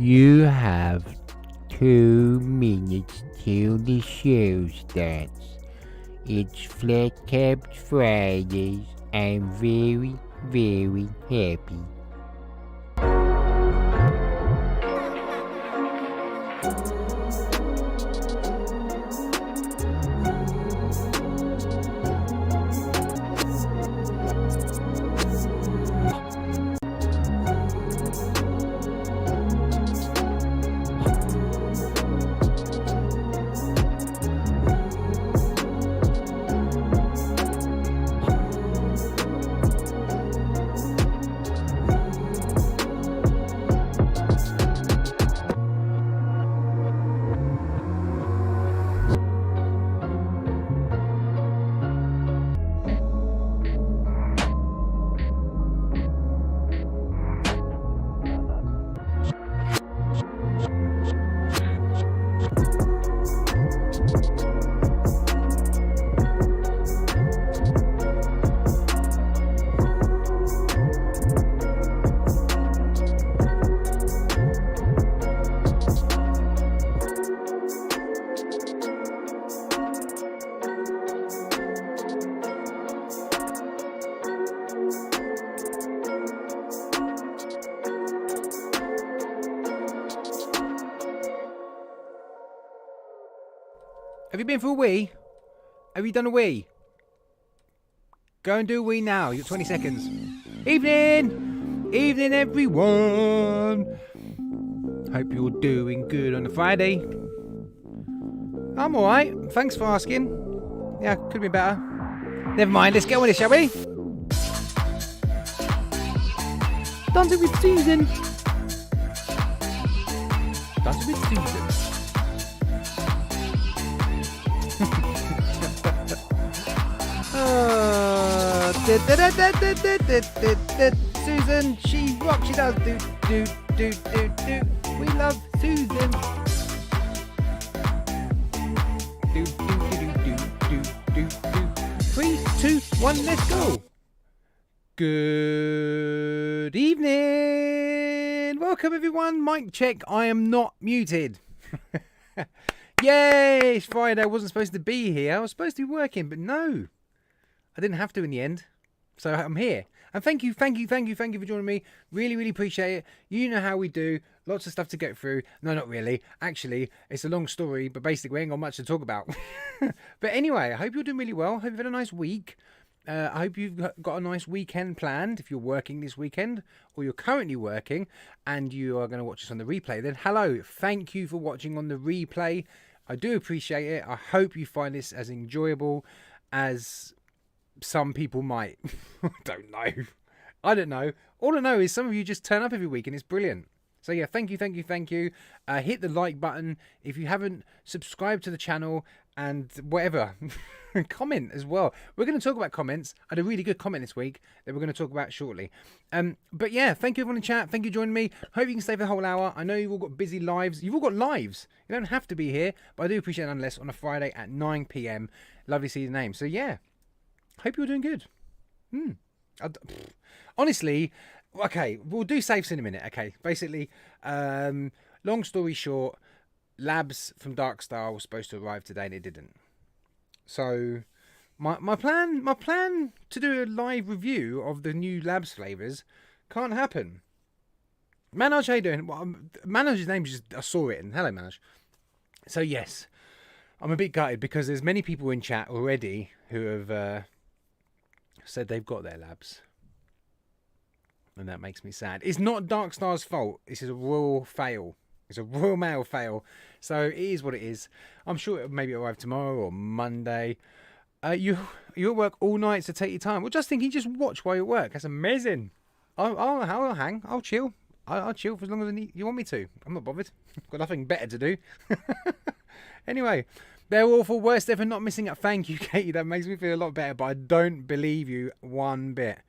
You have 2 minutes till the show starts. It's FlatCap Fridays. I'm very, very happy. Have you been for a wee? Have you done a wee? Go and do a wee now. You've got 20 seconds. Evening! Evening, everyone! Hope you're doing good on a Friday. I'm alright. Thanks for asking. Yeah, could be better. Never mind. Let's get on with it, shall we? Dancing with Susan. Dancing with Susan. Susan, she rocks, she does do. We love Susan. Do. 3, 2, 1, let's go. Good evening. Welcome everyone. Mic check. I am not muted. Yay! It's Friday. I wasn't supposed to be here. I was supposed to be working, but no. I didn't have to in the end. So I'm here. And thank you for joining me. Really, really appreciate it. You know how we do. Lots of stuff to get through. No, not really. Actually, it's a long story, but basically we ain't got much to talk about. But anyway, I hope you're doing really well. I hope you've had a nice week. I hope you've got a nice weekend planned. If you're working this weekend or you're currently working and you are going to watch this on the replay, then hello. Thank you for watching on the replay. I do appreciate it. I hope you find this as enjoyable as some people might. I don't know. All I know is some of you just turn up every week and it's brilliant. So yeah, thank you. Hit the like button if you haven't subscribed to the channel, and whatever. Comment as well. We're going to talk about comments. I had a really good comment this week that we're going to talk about shortly. But yeah, thank you everyone in chat. Thank you for joining me. Hope you can stay for the whole hour. I know you've all got busy lives. You've all got lives. You don't have to be here, but I do appreciate it nonetheless on a Friday at 9 p.m. Lovely to see your name. So yeah, hope you're doing good. Honestly, okay, we'll do safes in a minute. Okay, basically, long story short, labs from Darkstar were supposed to arrive today and it didn't. So my plan to do a live review of the new labs flavors can't happen. Manoj, how you doing? Well, Manoj's name just, I saw it, and hello Manoj. So yes, I'm a bit gutted because there's many people in chat already who have said they've got their labs. And that makes me sad. It's not Darkstar's fault. This is a royal fail. It's a Royal Mail fail. So it is what it is. I'm sure it'll maybe arrive tomorrow or Monday. You at work all night, so take your time. Well, just think you just watch while you work. That's amazing. I'll hang. I'll chill. I'll chill for as long as you want me to. I'm not bothered. Got nothing better to do. Anyway, they're awful. Worst ever not missing it. Thank you, Katie. That makes me feel a lot better, but I don't believe you one bit.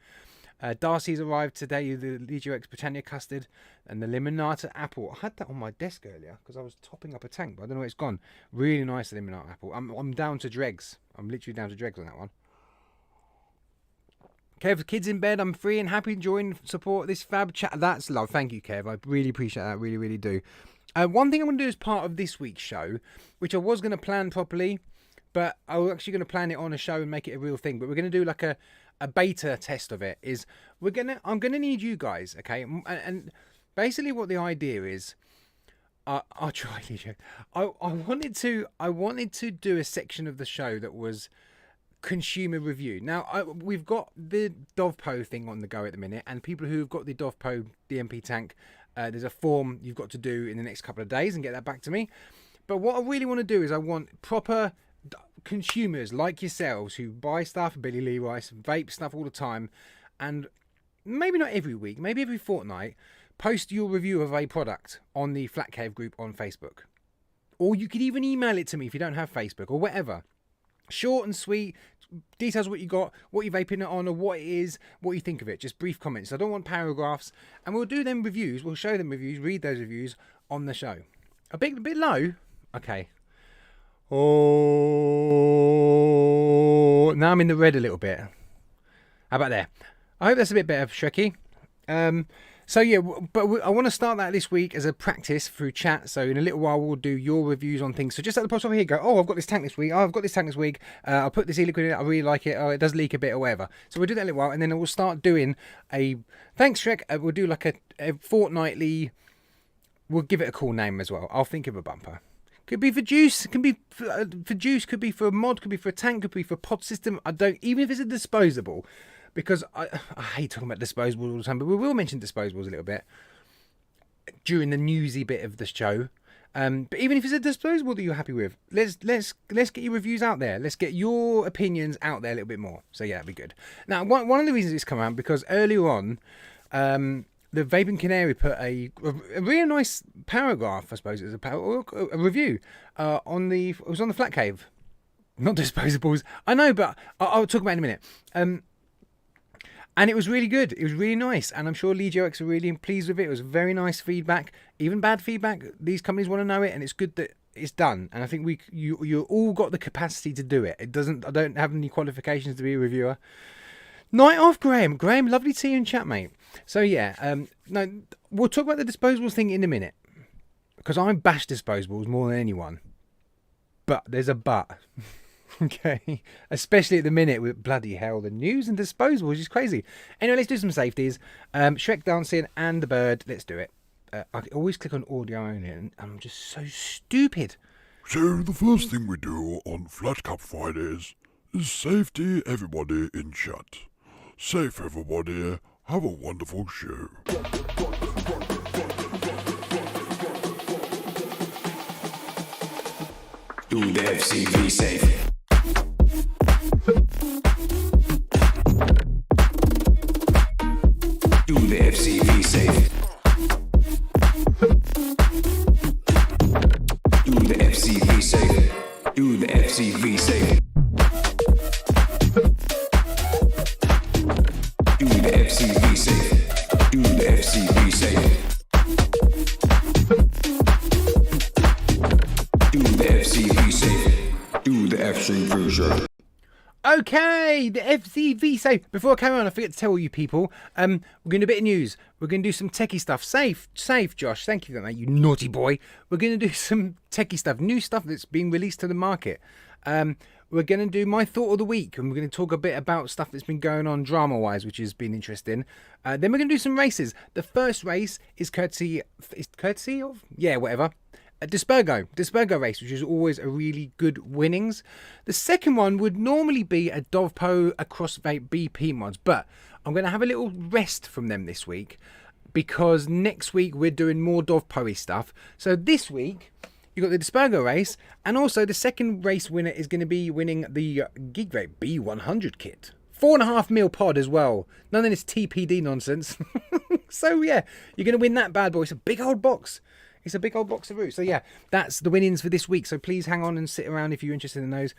Darcy's arrived today, the Legio X Britannia custard and the Limonata apple. I had that on my desk earlier because I was topping up a tank, but I don't know where it's gone. Really nice Limonata apple. I'm down to dregs. I'm literally down to dregs on that one. Kev, kids in bed, I'm free and happy to join, support this fab chat. That's love. Thank you, Kev. I really appreciate that. Really, really do. One thing I'm going to do as part of this week's show, which I was going to plan properly, but I was actually going to plan it on a show and make it a real thing. But we're going to do like a beta test of it. I'm going to need you guys, okay? And basically what the idea is, I'll try, Lijo. I wanted to do a section of the show that was consumer review. Now we've got the Dovpo thing on the go at the minute, and people who've got the Dovpo DMP tank, there's a form you've got to do in the next couple of days and get that back to me. But what I really want to do is I want proper consumers like yourselves who buy stuff, Billy Lee Rice, vape stuff all the time, and maybe not every week, maybe every fortnight, post your review of a product on the Flat Cave group on Facebook. Or you could even email it to me if you don't have Facebook or whatever. Short and sweet, details what you got, what you're vaping it on, or what it is, what you think of it. Just brief comments. I don't want paragraphs. And we'll do them reviews. We'll show them reviews, read those reviews on the show. A bit low. Okay. Oh, now I'm in the red a little bit. How about there? I hope that's a bit better, Shrekky. So yeah, but I want to start that this week as a practice through chat. So in a little while, we'll do your reviews on things. So just at the bottom here, go, oh, I've got this tank this week. Oh, I've got this tank this week. I'll put this e-liquid in it. I really like it. Oh, it does leak a bit or whatever. So we'll do that in a little while. And then we'll start doing thanks, Shrek. We'll do like a fortnightly, we'll give it a cool name as well. I'll think of a bumper. Could be for juice, can be for juice, could be for a mod, could be for a tank, could be for a pod system. Even if it's a disposable, because I hate talking about disposables all the time, but we will mention disposables a little bit during the newsy bit of the show. But even if it's a disposable that you're happy with, let's get your reviews out there. Let's get your opinions out there a little bit more. So yeah, that'd be good. Now, one of the reasons it's come out because earlier on, the Vaping Canary put a really nice paragraph, I suppose it was a review it was on the Flat Cave, not disposables. I know, but I'll talk about it in a minute. And it was really good. It was really nice. And I'm sure LeGioX are really pleased with it. It was very nice feedback. Even bad feedback, these companies want to know it, and it's good that it's done. And I think you all got the capacity to do it. I don't have any qualifications to be a reviewer. Night off, Graham. Graham, lovely to see you in chat, mate. So yeah, no, we'll talk about the disposables thing in a minute. Because I bash disposables more than anyone. But there's a but. Okay, especially at the minute with bloody hell, the news and disposables is crazy. Anyway, let's do some safeties. Shrek dancing and the bird. Let's do it. I always click on audio only, and I'm just so stupid. So the first thing we do on FlatCap Fridays is safety everybody in chat. Safe everybody. Have a wonderful show. Do the FCV safe. Do the FCV safe. Do the FCV safe. Do the FCV safe. Do the FCV safe. Do the FCV safe. Do the FCV safe. Do the FCV safe. Okay, the FCV safe. Before I carry on, I forget to tell you people, we're going to do a bit of news. We're going to do some techie stuff. Safe, Josh. Thank you for that, mate, you naughty boy. We're going to do some techie stuff, new stuff that's being released to the market. We're going to do my thought of the week, and we're going to talk a bit about stuff that's been going on drama-wise, which has been interesting. Then we're going to do some races. The first race is courtesy of? Yeah, whatever. A Dispergo race, which is always a really good winnings. The second one would normally be a Dovpo across vape BP mods, but I'm going to have a little rest from them this week because next week we're doing more Dovpo-y stuff. So this week you've got the Dispergo race, and also the second race winner is going to be winning the Gig Vape B100 kit. 4.5mm pod as well. None of this TPD nonsense. So yeah, you're going to win that bad boy. It's a big old box. It's a big old box of root. So yeah, that's the winnings for this week. So please hang on and sit around if you're interested in those.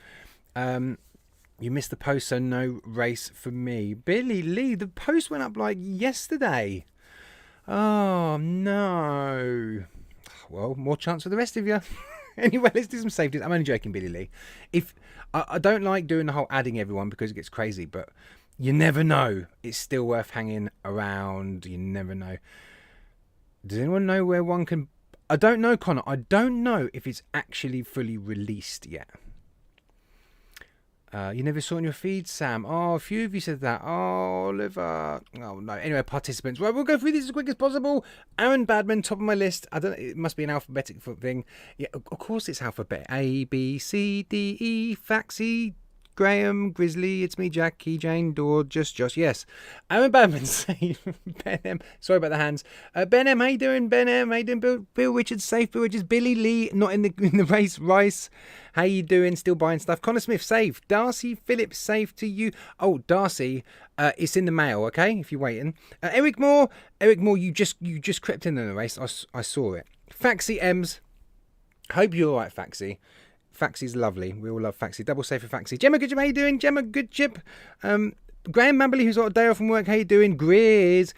You missed the post, so no race for me. Billy Lee, the post went up like yesterday. Oh no. Well, more chance for the rest of you. Anyway, let's do some safeties. I'm only joking, Billy Lee. If I don't like doing the whole adding everyone because it gets crazy, but you never know. It's still worth hanging around. You never know. Does anyone know where one can... I don't know, Connor. I don't know if it's actually fully released yet. You never saw it on your feed, Sam. Oh, a few of you said that. Oh, Oliver. Oh, no. Anyway, participants. Right, we'll go through this as quick as possible. Aaron Badman, top of my list. I don't know. It must be an alphabetic thing. Yeah, of course it's alphabet. A, B, C, D, E, Faxi, Graham, Grizzly, it's me, Jackie, Jane, Dor, just Josh. Yes. Aaron Badman saying, Ben M. Sorry about the hands. Ben M, how you doing? Ben M, how you doing? Bill Richards, safe. Bill Richards, Billy Lee, not in the race. Rice, how you doing? Still buying stuff. Connor Smith, safe. Darcy Phillips, safe to you. Oh, Darcy, it's in the mail, okay? If you're waiting. Eric Moore, you just crept in the race. I saw it. Faxi M's, hope you're all right, Faxi. Faxi's lovely. We all love Faxi. Double safe for Faxi. Gemma Good Chip, how you doing? Gemma Good Chip. Graham Mamberley, who's got a day off from work, how you doing? Grizz,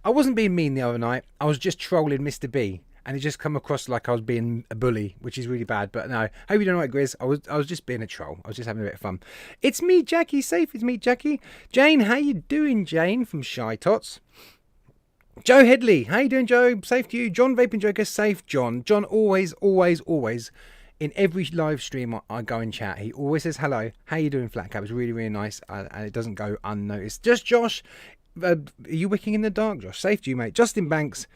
I wasn't being mean the other night. I was just trolling Mr. B, and it just come across like I was being a bully, which is really bad. But no, hope you don't like Grizz. I was just being a troll. I was just having a bit of fun. It's me, Jackie. Safe. It's me, Jackie. Jane, how you doing, Jane from Shy Tots? Joe Headley, how you doing, Joe? Safe to you. John Vaping Joker, safe. John always. In every live stream I go and chat, he always says hello. How you doing, FlatCap? It's really, really nice, and it doesn't go unnoticed. Just Josh, are you wicking in the dark, Josh? Safe to you, mate. Justin Banks,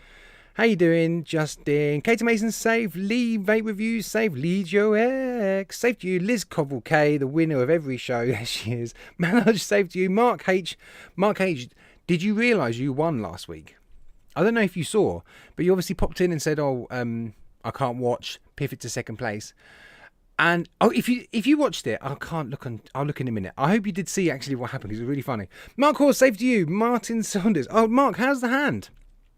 how you doing, Justin? Katie Mason, safe. Lee Vape Reviews, safe. Lee Joe X, safe to you. Liz Cobble K, the winner of every show. There she is. Manoj, safe to you. Mark H, did you realise you won last week? I don't know if you saw, but you obviously popped in and said, I can't watch, pivot to second place. And if you watched it, I'll look in a minute. I hope you did see actually what happened, because it was really funny. Mark Hall, safe to you. Martin Saunders. Oh, Mark, how's the hand?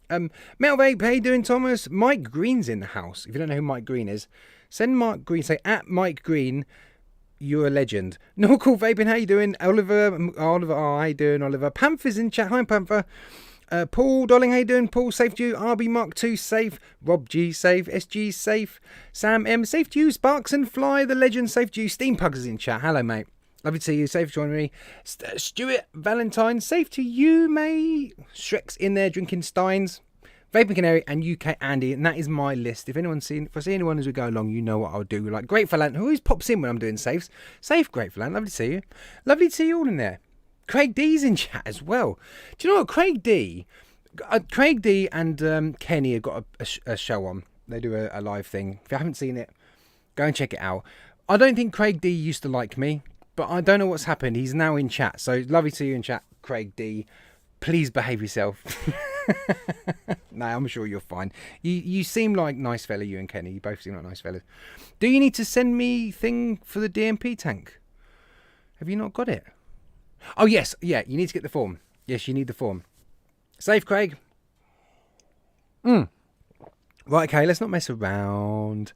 Metal Vape, how you doing, Thomas? Mike Green's in the house. If you don't know who Mike Green is, send Mark Green, say at Mike Green, you're a legend. No Cool Vaping, how you doing? Oliver, how you doing, Oliver? Panther's in chat. Hi, Panther. Paul Dolling, how you doing? Paul, safe to you. RB Mark 2, safe. Rob G, safe. SG, safe. Sam M, safe to you. Sparks and Fly, the legend, safe to you. Steam Pugs is in chat. Hello, mate. Lovely to see you. Safe to join me. Stuart Valentine, safe to you, mate. Shrek's in there drinking Steins. Vaping Canary and UK Andy, and that is my list. If I see anyone as we go along, you know what I'll do. Like Grateful Ant, who always pops in when I'm doing safes. Safe, Grateful Ant. Lovely to see you. Lovely to see you all in there. Craig D's in chat as well. Do you know what? Craig D and Kenny have got a show on. They do a live thing. If you haven't seen it, go and check it out. I don't think Craig D used to like me, but I don't know what's happened. He's now in chat. So lovely to see you in chat, Craig D. Please behave yourself. No, I'm sure you're fine. You seem like nice fella, you and Kenny. You both seem like nice fellas. Do you need to send me thing for the DMP tank? Have you not got it? Oh, yes. Yeah, you need to get the form. Yes, you need the form. Safe, Craig. Right, okay, let's not mess around.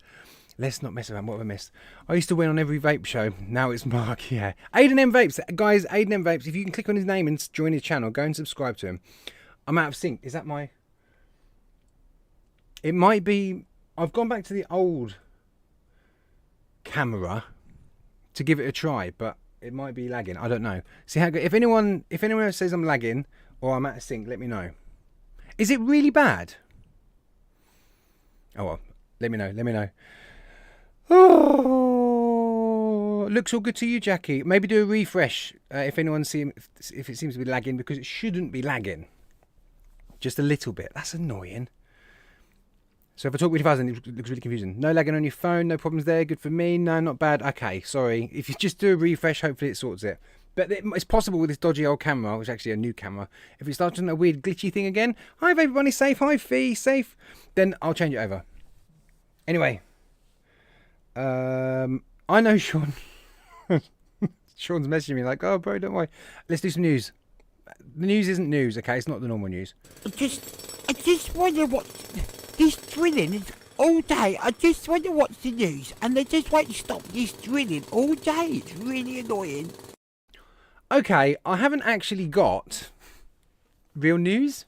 What have I missed? I used to win on every vape show. Now it's Mark, yeah. Aiden M Vapes. Guys, Aiden M Vapes, if you can click on his name and join his channel, go and subscribe to him. I'm out of sync. Is that my... It might be... I've gone back to the old camera to give it a try, but... It might be lagging. I don't know. See how if anyone says I'm lagging or I'm out of sync, let me know. Is it really bad? Oh well, let me know. Oh, looks all good to you, Jackie. Maybe do a refresh if it seems to be lagging, because it shouldn't be lagging. Just a little bit. That's annoying. So if I talk really fast, it looks really confusing. No lagging on your phone, no problems there. Good for me. No, not bad. Okay, sorry. If you just do a refresh, hopefully it sorts it. But it's possible with this dodgy old camera, which is actually a new camera, if it starts doing a weird glitchy thing again, hi everybody, safe, hi Fee, safe, then I'll change it over. Anyway, I know Sean. Sean's messaging me like, oh bro, don't worry. Let's do some news. The news isn't news, okay? It's not the normal news. I just wonder what... This drilling is all day. I just want to watch the news, and they just won't stop this drilling all day. It's really annoying. Okay, I haven't actually got real news,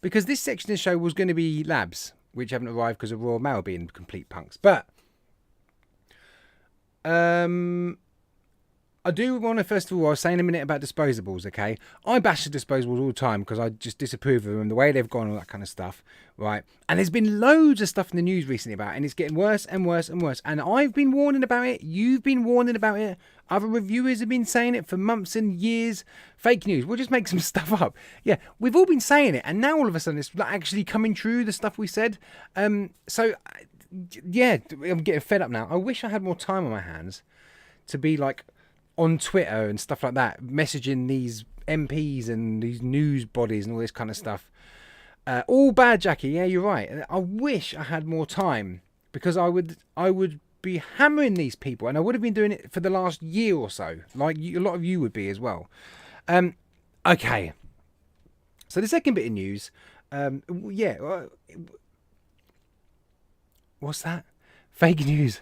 because this section of the show was going to be labs, which haven't arrived because of Royal Mail being complete punks. But I do want to, first of all, I was saying a minute about disposables, okay? I bash the disposables all the time because I just disapprove of them, the way they've gone, all that kind of stuff, right? And there's been loads of stuff in the news recently about it, and it's getting worse and worse and worse. And I've been warning about it, you've been warning about it, other reviewers have been saying it for months and years. Fake news, we'll just make some stuff up. Yeah, we've all been saying it, and now all of a sudden it's actually coming true, the stuff we said. So, yeah, I'm getting fed up now. I wish I had more time on my hands to be like on Twitter and stuff like that, messaging these MPs and these news bodies and all this kind of stuff. All bad, Jackie. Yeah, you're right. I wish I had more time because I would be hammering these people, and I would have been doing it for the last year or so, like a lot of you would be as well. Okay. So the second bit of news, what's that? Fake news.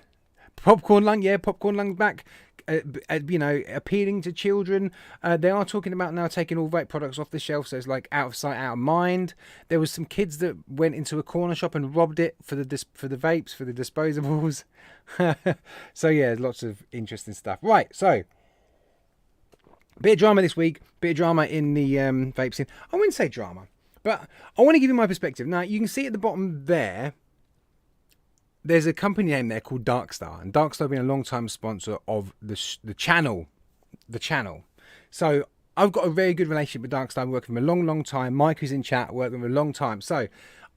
Popcorn lung, yeah, popcorn lung back. Appealing to children. They are talking about now taking all vape products off the shelf, so it's like out of sight, out of mind. There was some kids that went into a corner shop and robbed it for the vapes, for the disposables. So yeah, lots of interesting stuff. Right, so bit of drama this week. Bit of drama in the vape scene. I wouldn't say drama, but I want to give you my perspective. Now you can see at the bottom there. There's a company name there called Darkstar, and Darkstar have been a long-time sponsor of the channel. So I've got a very good relationship with Darkstar. I've worked with them a long, long time. Mike, who's in chat, worked with them a long time. So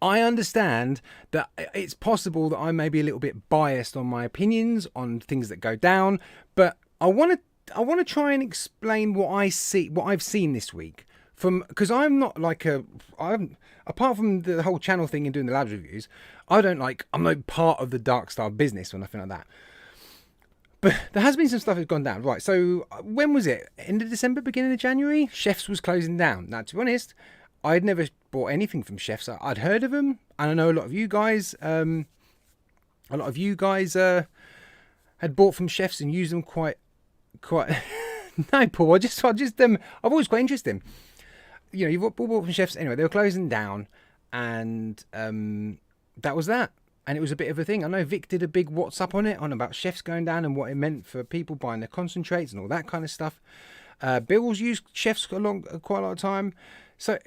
I understand that it's possible that I may be a little bit biased on my opinions on things that go down, but I want to try and explain what I've seen this week. Because I'm not like apart from the whole channel thing and doing the labs reviews, I'm not part of the Darkstar business or nothing like that. But there has been some stuff that's gone down. Right, so when was it? End of December, beginning of January? CHEFS was closing down. Now, to be honest, I'd never bought anything from CHEFS. I'd heard of them, and I know a lot of you guys had bought from CHEFS and used them quite. No, Paul, I've always quite interested. You know, you've bought from CHEFS anyway. They were closing down, and that was that. And it was a bit of a thing. I know Vic did a big WhatsApp on it, on about CHEFS going down and what it meant for people buying their concentrates and all that kind of stuff. Bill's used CHEFS quite a lot of time. So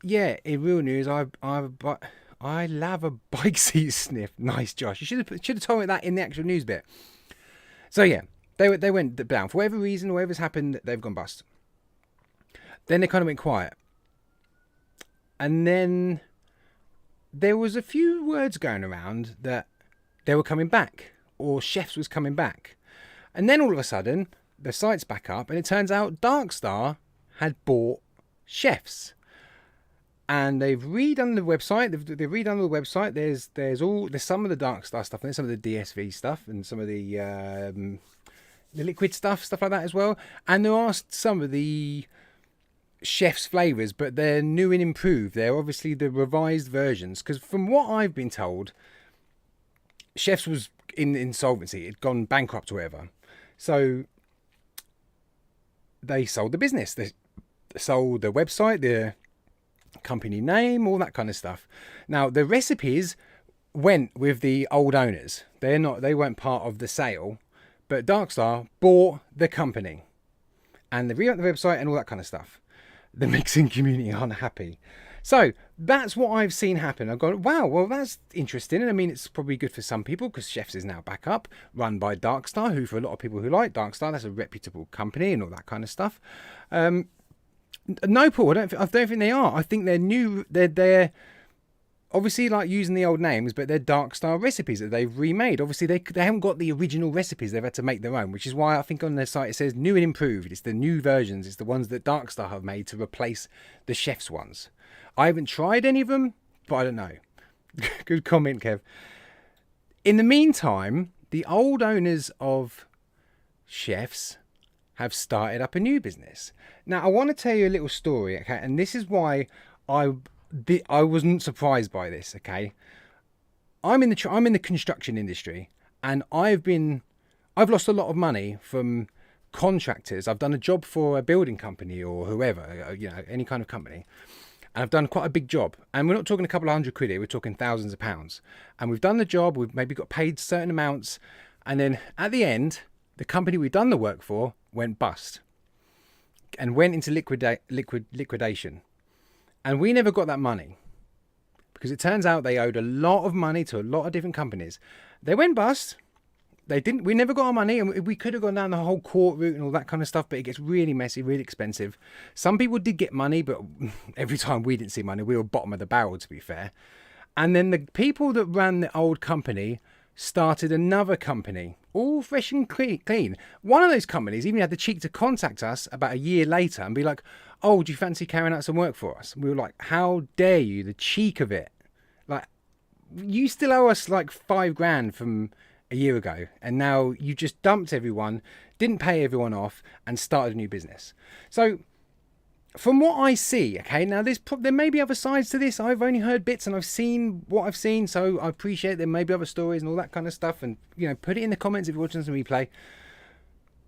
yeah, in real news, I love a bike seat sniff. Nice, Josh. You should have told me that in the actual news bit. So yeah, they went down for whatever reason, whatever's happened. They've gone bust. Then they kind of went quiet. And then there was a few words going around that they were coming back, or CHEFS was coming back. And then all of a sudden, the site's back up, and it turns out Darkstar had bought CHEFS. And they've redone the website. They've redone the website. There's some of the Darkstar stuff, and there's some of the DSV stuff, and some of the liquid stuff like that as well. And there are some of the CHEFS flavours, but they're new and improved. They're obviously the revised versions, because from what I've been told, CHEFS was in insolvency. It'd gone bankrupt or whatever. So they sold the business. They sold the website, the company name, all that kind of stuff. Now the recipes went with the old owners. They weren't part of the sale, but Darkstar bought the company, and they revamped the website and all that kind of stuff. The mixing community aren't happy. So that's what I've seen happen. I've gone, wow, well, that's interesting. And I mean, it's probably good for some people because CHEFS is now back up, run by Darkstar, who for a lot of people who like Darkstar, that's a reputable company and all that kind of stuff. No, Paul, I don't think they are. I think they're new. They're obviously like using the old names, but they're Darkstar recipes that they've remade. Obviously, they haven't got the original recipes. They've had to make their own, which is why I think on their site it says new and improved. It's the new versions. It's the ones that Darkstar have made to replace the CHEFS ones. I haven't tried any of them, but I don't know. Good comment, Kev. In the meantime, the old owners of CHEFS have started up a new business. Now, I want to tell you a little story, okay? And this is why I wasn't surprised by this, okay? I'm in the construction industry, and I've lost a lot of money from contractors. I've done a job for a building company or whoever, any kind of company, and I've done quite a big job. And we're not talking a couple of £100 here, we're talking thousands of pounds. And we've done the job, we've maybe got paid certain amounts, and then at the end, the company we'd done the work for went bust and went into liquidation. And we never got that money because it turns out they owed a lot of money to a lot of different companies. They went bust. We never got our money, and we could have gone down the whole court route and all that kind of stuff, but it gets really messy, really expensive. Some people did get money, but every time we didn't see money, we were bottom of the barrel, to be fair. And then the people that ran the old company started another company, all fresh and clean. One of those companies even had the cheek to contact us about a year later and be like, oh, do you fancy carrying out some work for us? And we were like, how dare you, the cheek of it. Like, you still owe us like $5,000 from a year ago, and now you just dumped everyone, didn't pay everyone off, and started a new business. So from what I see, okay, now there may be other sides to this. I've only heard bits and I've seen what I've seen, so I appreciate there may be other stories and all that kind of stuff, and put it in the comments if you're watching this on replay.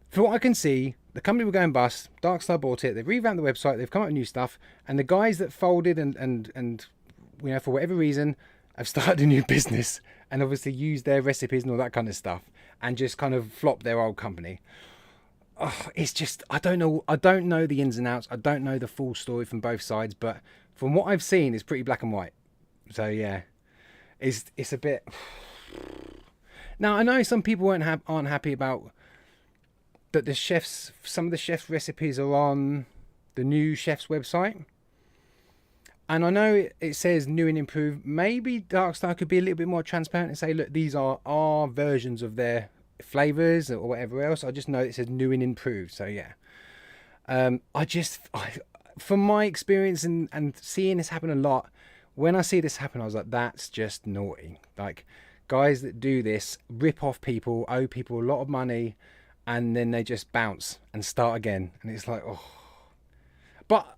For what I can see, the company were going bust, Darkstar bought it, they've revamped the website, they've come up with new stuff, and the guys that folded and for whatever reason have started a new business and obviously used their recipes and all that kind of stuff and just kind of flopped their old company. Oh, it's just, I don't know the ins and outs. I don't know the full story from both sides, but from what I've seen, it's pretty black and white. So yeah, it's a bit. Now I know some people aren't happy about that some of the chefs' recipes are on the new chef's website. And I know it says new and improved. Maybe Darkstar could be a little bit more transparent and say, look, these are our versions of their flavors or whatever else. I just know it says new and improved. So yeah, from my experience and seeing this happen a lot, when I see this happen, I was like, that's just naughty. Like, guys that do this rip off people, owe people a lot of money, and then they just bounce and start again. And it's like, oh. But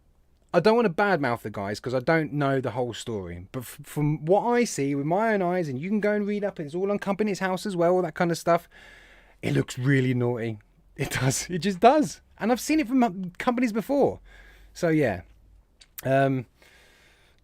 I don't want to badmouth the guys because I don't know the whole story. But from what I see with my own eyes, and you can go and read up, it's all on Company's House as well, all that kind of stuff. It looks really naughty. It does. It just does. And I've seen it from companies before. So yeah,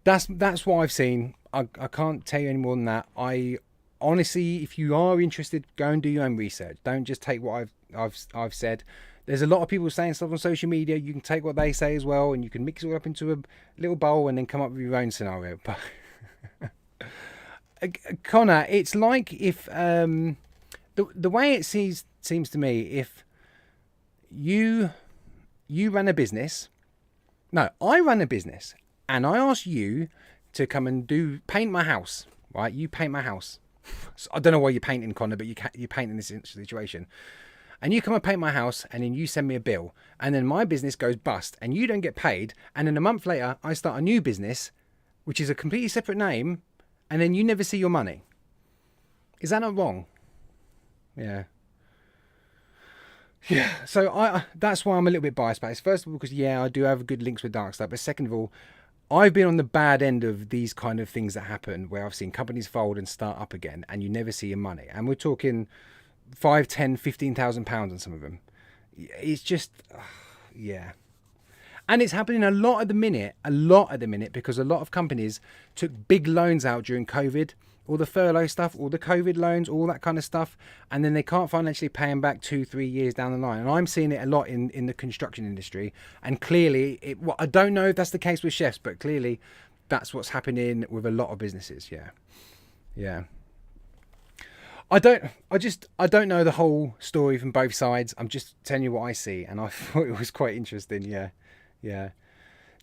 that's what I've seen. I can't tell you any more than that. I honestly, if you are interested, go and do your own research. Don't just take what I've said. There's a lot of people saying stuff on social media. You can take what they say as well, and you can mix it all up into a little bowl and then come up with your own scenario. But Connor, it's like if the way it seems to me, if you run a business, no, I run a business, and I ask you to come and paint my house, right? You paint my house. So I don't know why you're painting, Connor, but you're painting this situation. And you come and paint my house, and then you send me a bill, and then my business goes bust, and you don't get paid, and then a month later, I start a new business, which is a completely separate name, and then you never see your money. Is that not wrong? Yeah. Yeah, so that's why I'm a little bit biased about this. First of all, because, yeah, I do have good links with Darkstar, but second of all, I've been on the bad end of these kind of things that happen, where I've seen companies fold and start up again, and you never see your money. And we're talking 5, 10, 15,000 pounds on some of them. It's just, yeah. And it's happening a lot at the minute, because a lot of companies took big loans out during COVID, all the furlough stuff, all the COVID loans, all that kind of stuff, and then they can't financially pay them back 2-3 years down the line. And I'm seeing it a lot in the construction industry, and clearly, I don't know if that's the case with chefs, but clearly that's what's happening with a lot of businesses. Yeah. I don't know the whole story from both sides. I'm just telling you what I see, and I thought it was quite interesting. Yeah.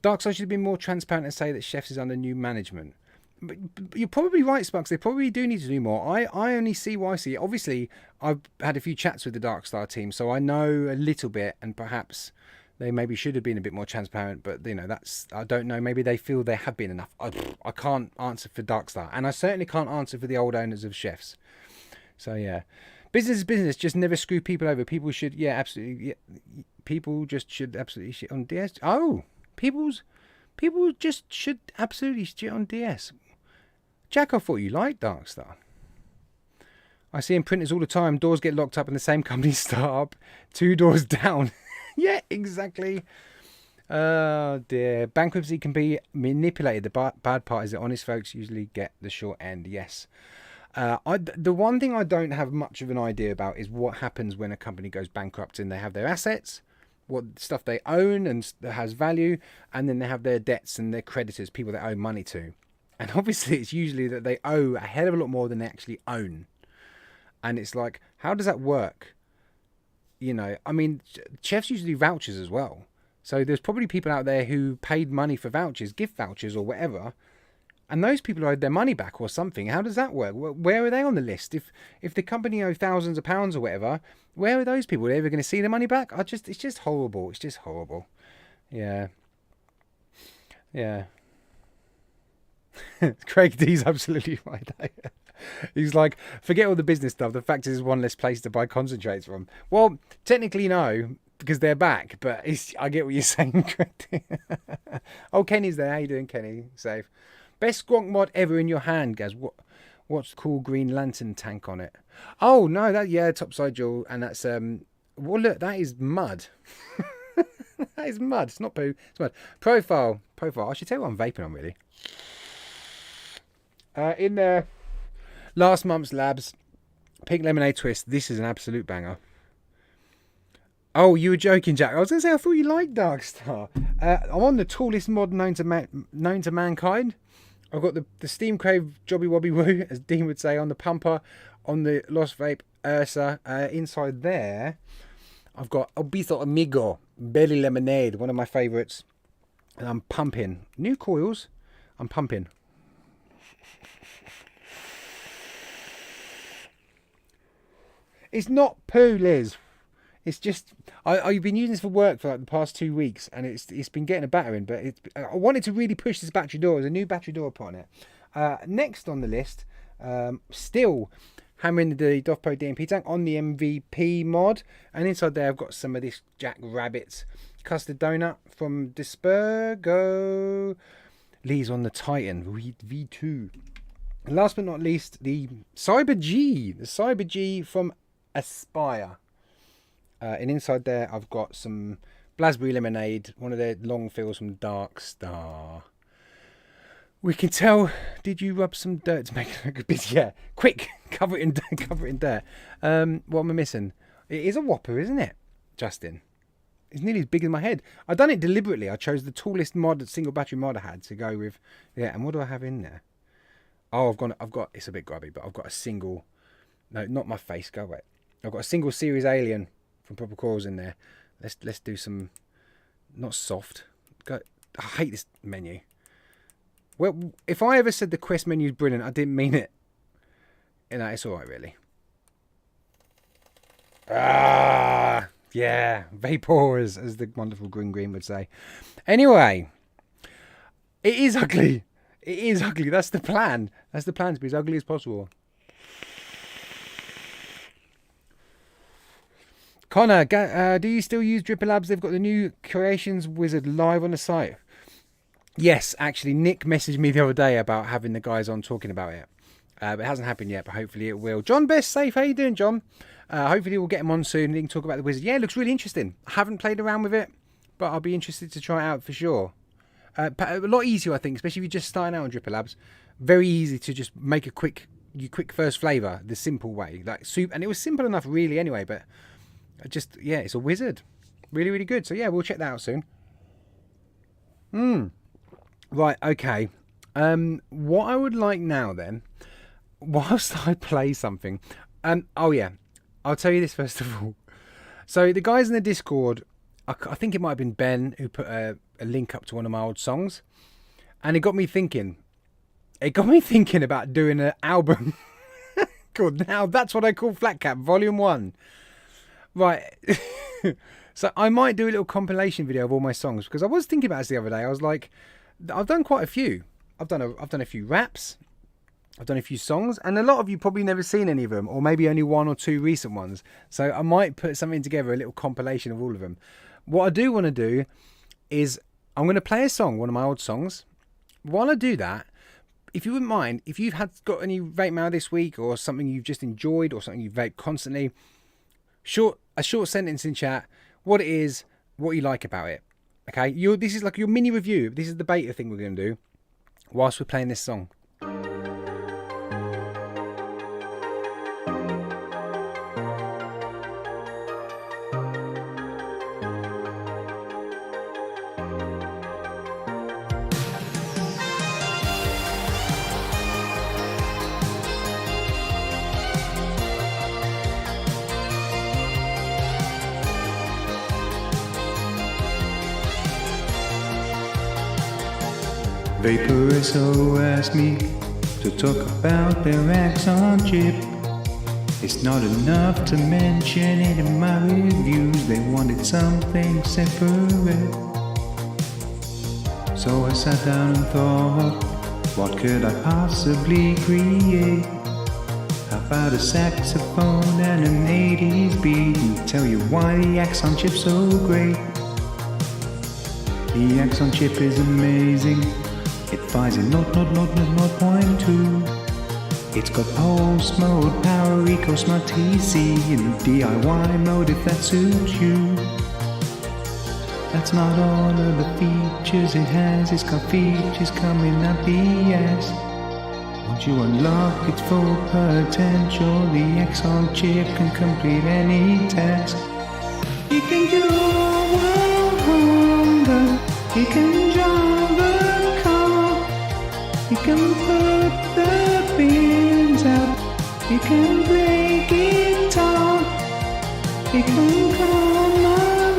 Darkstar should have been more transparent and say that chefs is under new management. But you're probably right, Spugs. They probably do need to do more. I only see what I see. Obviously, I've had a few chats with the Darkstar team, so I know a little bit, and perhaps they maybe should have been a bit more transparent. But I don't know. Maybe they feel they have been enough. I can't answer for Darkstar, and I certainly can't answer for the old owners of chefs. So yeah, business is business. Just never screw people over. People should, absolutely. Yeah, people just should absolutely shit on DS. Oh, people just should absolutely shit on DS. Jack, I thought you liked Darkstar. I see in printers all the time. Doors get locked up and the same company start up 2 doors down. Yeah, exactly. Oh dear. Bankruptcy can be manipulated. The bad part is that honest folks usually get the short end. Yes. The one thing I don't have much of an idea about is what happens when a company goes bankrupt and they have their assets, what stuff they own and that has value, and then they have their debts and their creditors, people they owe money to. And obviously it's usually that they owe a hell of a lot more than they actually own. And it's like, how does that work? You know, I mean, chefs usually do vouchers as well. So there's probably people out there who paid money for vouchers, gift vouchers or whatever, and those people owed their money back or something. How does that work? Where are they on the list? If the company owe thousands of pounds or whatever, where are those people? Are they ever going to see their money back? It's just horrible. It's just horrible. Yeah. Yeah. Craig D's absolutely right. He's like, forget all the business stuff. The fact is, one less place to buy concentrates from. Well, technically no, because they're back. But I get what you're saying, Craig. Oh, Kenny's there. How you doing, Kenny? Safe. Best squonk mod ever in your hand, Gaz. What's the cool green lantern tank on it? Oh no, topside jewel, and that's well, look, that is mud. That is mud. It's not poo. It's mud. Profile. I should tell you what I'm vaping on, really. In there, last month's Labs pink lemonade twist. This is an absolute banger. Oh, you were joking, Jack. I was going to say I thought you liked Darkstar. I'm on the tallest mod known to mankind. I've got the Steam Crave Jobby Wobby Woo, as Dean would say, on the pumper, on the Lost Vape Ursa. Inside there, I've got Obito Amigo Belly Lemonade, one of my favourites. And I'm pumping. New coils. I'm pumping. It's not poo, Liz. It's just I've been using this for work for like the past 2 weeks, and it's been getting a battering. But I wanted to really push this battery door. There's a new battery door put on it. Next on the list, still hammering the Dovpo DMP tank on the MVP mod, and inside there I've got some of this Jackrabbit custard donut from Dispergo. Lee's on the Titan V2. And last but not least, the Cyber G from Aspire. And inside there, I've got some Blasberry Lemonade, one of their long fills from Darkstar. We can tell. Did you rub some dirt to make it look a bit? Yeah, quick, cover it in dirt. What am I missing? It is a whopper, isn't it, Justin? It's nearly as big as my head. I've done it deliberately. I chose the tallest single battery mod I had to go with. Yeah, and what do I have in there? Oh, I've got. It's a bit grubby, but I've got a single. No, not my face. Go away. I've got a single series Alien from Proper Coils in there. Let's do some, not soft. I hate this menu. Well, if I ever said the Quest menu is brilliant, I didn't mean it. You know, it's all right, really. Yeah, vapors, as the wonderful Green would say. Anyway, it is ugly. It is ugly. That's the plan. That's the plan, to be as ugly as possible. Connor, do you still use Dripper Labs? They've got the new Creations Wizard live on the site. Yes, actually, Nick messaged me the other day about having the guys on talking about it. But it hasn't happened yet, but hopefully it will. John Best Safe, how you doing, John? Hopefully we'll get him on soon and he can talk about the Wizard. Yeah, it looks really interesting. I haven't played around with it, but I'll be interested to try it out for sure. A lot easier, I think, especially if you're just starting out on Dripper Labs. Very easy to just make a quick first flavour, the simple way. Like soup, and it was simple enough really anyway, but just, yeah, it's a wizard. Really, really good. So yeah, we'll check that out soon. Right, okay. What I would like now then, whilst I play something, oh yeah, I'll tell you this first of all. So the guys in the Discord, I think it might have been Ben who put a link up to one of my old songs, and it got me thinking. It got me thinking about doing an album called, now that's what I call FlatCap Volume 1. Right. So I might do a little compilation video of all my songs, because I was thinking about this the other day. I was like, I've done quite a few. I've done a few raps. I've done a few songs, and a lot of you probably never seen any of them, or maybe only one or two recent ones. So I might put something together, a little compilation of all of them. What I do want to do is I'm going to play a song, one of my old songs. While I do that, if you wouldn't mind, if you've got any vape mail this week, or something you've just enjoyed, or something you vape constantly, a short sentence in chat, what it is, what you like about it. Okay, this is like your mini review. This is the beta thing we're going to do whilst we're playing this song. Vaporesso asked me to talk about their Exxon Chip. It's not enough to mention it in my reviews. They wanted something separate. So I sat down and thought, what could I possibly create? How about a saxophone and an 80s beat, and tell you why the Exxon Chip's so great. The Exxon Chip is amazing. It fires in 0.2. It's got pulse mode, power, eco, smart TC, and DIY mode if that suits you. That's not all of the features it has. It's got features coming out the ass. Once you unlock its full potential, the Exxon Chip can complete any task. It can cure world hunger. It can drive a car. It can put the bins out. It can play guitar. It can climb a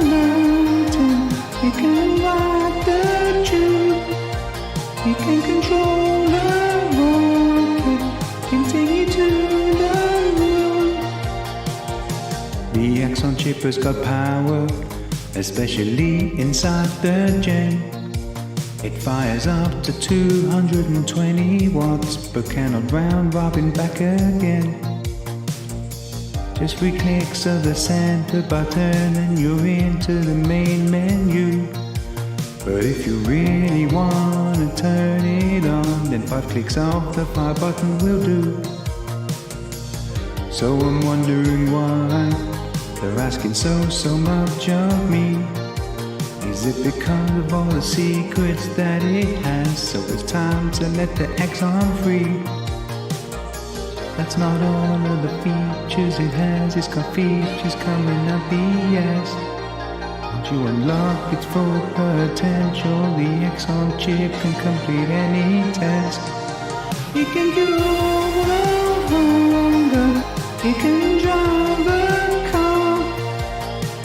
mountain. It can ride the tube. It can control a rocket. It can take you to the moon. The Exxon Chip has got power, especially inside the gen. It fires up to 220 watts, but cannot round robin back again. Just 3 clicks of the center button and you're into the main menu. But if you really want to turn it on, then 5 clicks of the fire button will do. So I'm wondering why they're asking so much of me. Is it because of all the secrets that it has? So it's time to let the Exxon free. That's not all of the features it has. It's got features coming out the ass. Once you unlock its full potential, the Exxon Chip can complete any task. It can cure world hunger. It can drive a car.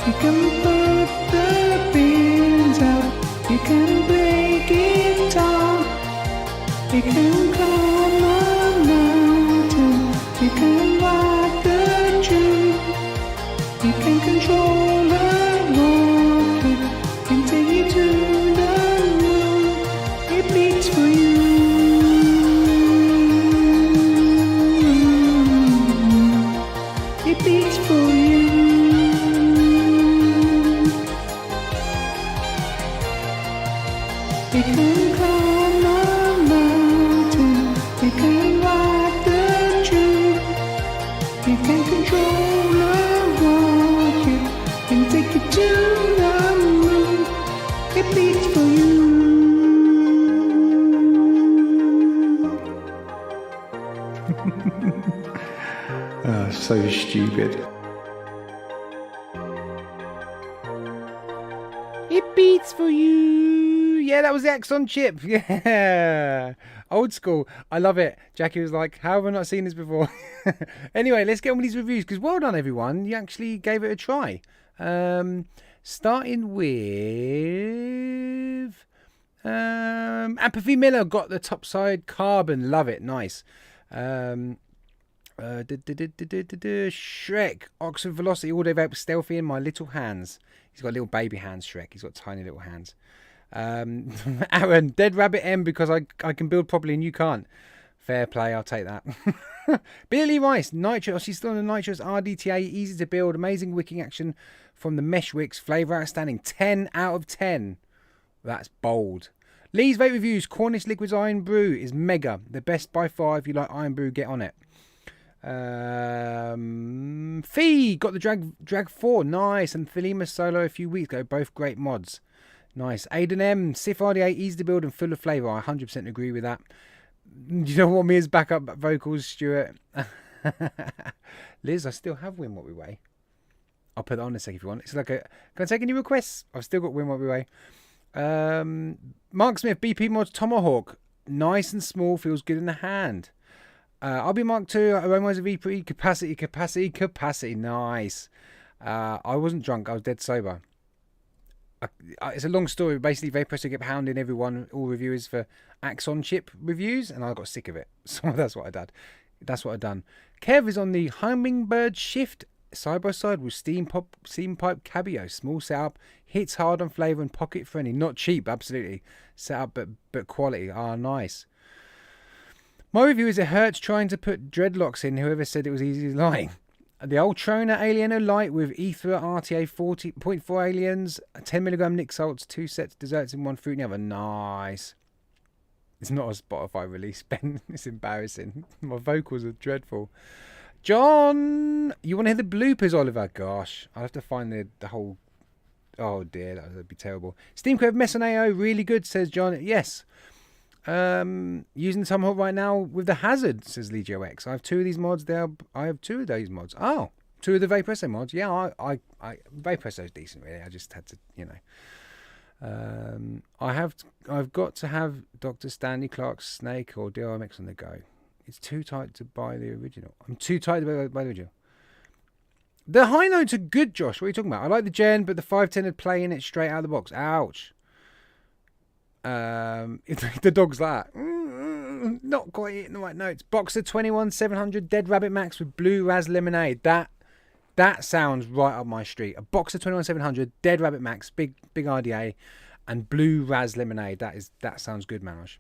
It can put the bins out. It can play guitar. It can climb a mountain. It can ride the tube. It can control a rocket. It can take you to the moon. It beats for you. It beats for you. It can climb a mountain. It can ride the tube. It can control a rocket and take you to the moon. It beats for you. So stupid. It beats for you. Yeah, that was the Exxon Chip. Yeah. Old school. I love it. Jackie was like, how have I not seen this before? Anyway, let's get on with these reviews, because well done, everyone. You actually gave it a try. Starting with... Apathy Miller got the topside carbon. Love it. Nice. Shrek, Oxford Velocity, all day vape stealthy in my little hands. He's got little baby hands, Shrek. He's got tiny little hands. Aaron, Dead Rabbit M, because I can build properly and you can't. Fair play, I'll take that. Billy Rice, Nitro, she's still on the Nitrous RDTA, easy to build, amazing wicking action from the mesh wicks, flavour outstanding, 10 out of 10. That's bold. Lee's Vape Reviews, Cornish Liquids Iron Brew is mega. The best by far. If you like Iron Brew, get on it. Fee got the Drag 4, nice, and Thelema Solo a few weeks ago, both great mods. Nice. Aiden M, Sif RD8, easy to build and full of flavour. I 100% agree with that. Do you know what me as backup vocals, Stuart? Liz, I still have Win What We Weigh. I'll put that on a sec if you want. It's like a... Can I take any requests? I've still got Win What We Weigh. Mark Smith, BP Mods Tomahawk. Nice and small, feels good in the hand. RB Mark II, Aromizer VP, capacity. Nice. I wasn't drunk, I was dead sober. It's a long story. Basically, Vaporessa kept hounding everyone, all reviewers, for Exxon Chip reviews, and I got sick of it. So that's what I did. That's what I done. Kev is on the Hummingbird Shift side by side with Steam Pipe Cabrio. Small setup, hits hard on flavour and pocket friendly. Not cheap, absolutely. Setup, but quality. Ah, nice. My review is it hurts trying to put dreadlocks in. Whoever said it was easy lying. The Ultrona Alieno Light with Ether RTA 40.4 aliens, 10mg Nick salts, 2 sets desserts in one fruit and the other. Nice. It's not a Spotify release, Ben. It's embarrassing. My vocals are dreadful. John, you want to hear the bloopers, Oliver? Gosh, I'll have to find the whole... Oh dear, that would be terrible. Steamcrave Mesoneo, really good, says John. Yes. Using the Tomahawk right now with the Hazard, says Legio X. I have 2 of these mods there. I have 2 of those mods. Oh, 2 of the Vaporessa mods. Yeah, I Vaporessa is decent, really. I just had to, you know. I've got to have Dr. Stanley Clark's Snake or DRMX on the go. It's too tight to buy the original. I'm too tight to buy the original. The high notes are good, Josh. What are you talking about? I like the Gen, but the 510 would play in it straight out of the box. Ouch. The dog's like not quite hitting the right notes. Boxer 21700 Dead Rabbit Max with Blue Raz Lemonade. That sounds right up my street. A Boxer 21700 Dead Rabbit Max, big RDA, and Blue Raz Lemonade. That sounds good, Manoj.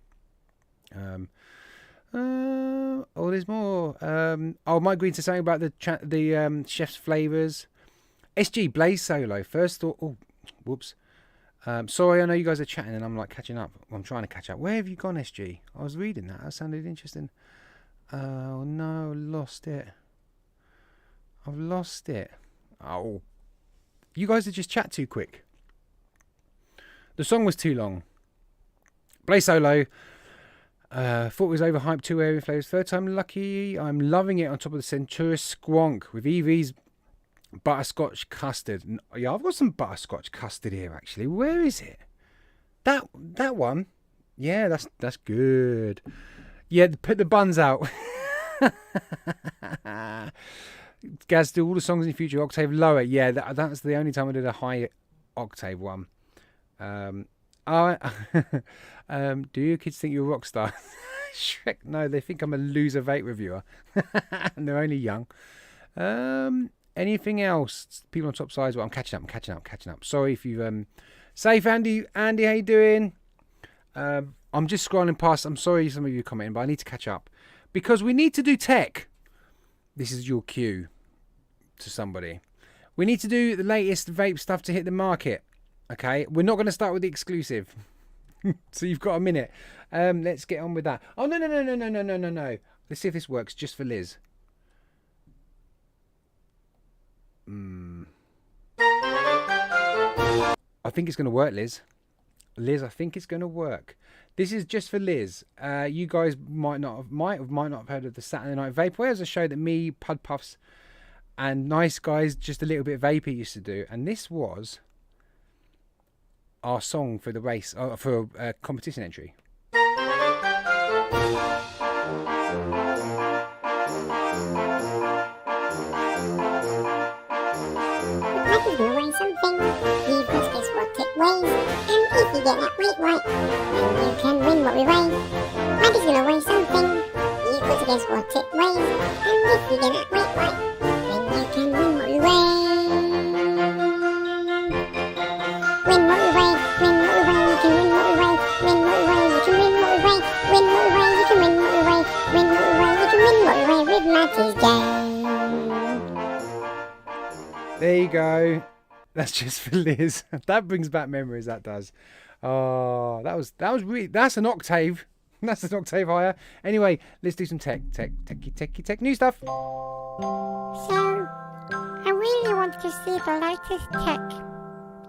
Oh, there's more. Mike Green said something about the chef's flavors. SG Blaze Solo. First thought. Oh, whoops. Sorry, I know you guys are chatting and I'm like catching up. I'm trying to catch up. Where have you gone, SG? I was reading that. That sounded interesting. Oh no, lost it. I've lost it. Oh, you guys did just chat too quick. The song was too long. Blaze Solo. Thought it was overhyped. 2 area flavors. Third time lucky. I'm loving it on top of the Centuris Squonk with Evie's butterscotch custard. Yeah, I've got some butterscotch custard here actually. Where is it? That one. Yeah, that's good. Yeah, put the buns out. Gaz, do all the songs in the future octave lower. Yeah, that's the only time I did a high octave one. Do your kids think you're a rock star? Shrek, no, they think I'm a loser vape reviewer. And they're only young. Anything else? People on top sides. Well, I'm catching up. Sorry if you've safe, Andy, how you doing? I'm just scrolling past. I'm sorry some of you are commenting, but I need to catch up because we need to do tech. This is your cue to somebody. We need to do the latest vape stuff to hit the market. Okay, we're not going to start with the exclusive. So you've got a minute. Let's get on with that. Oh no. Let's see if this works just for Liz. I think it's going to work, Liz. I think it's going to work. This is just for Liz. You guys might not have heard of the Saturday Night Vaporware. It's a show that me, Pud Puffs, and Nice Guys, just a little bit vapey, used to do. And this was our song for the race, for a competition entry. Life is gonna weigh something. You must guess what it weighs. And if you get that weight right, then you can win what we weigh. Life is gonna weigh something. You've got to guess what it weighs. And if you get that weight right, then you can win what we weigh. Win what we weigh. Win what we weigh. You can win what we weigh. Win what we weigh. You can win what we weigh. Win what we weigh. You can win what we weigh. Win what we weigh. You can win what we weigh with Matty's game. There you go. That's just for Liz. That brings back memories. That does. Oh, that was really. That's an octave. That's an octave higher. Anyway, let's do some tech new stuff. So, I really want to see the latest tech.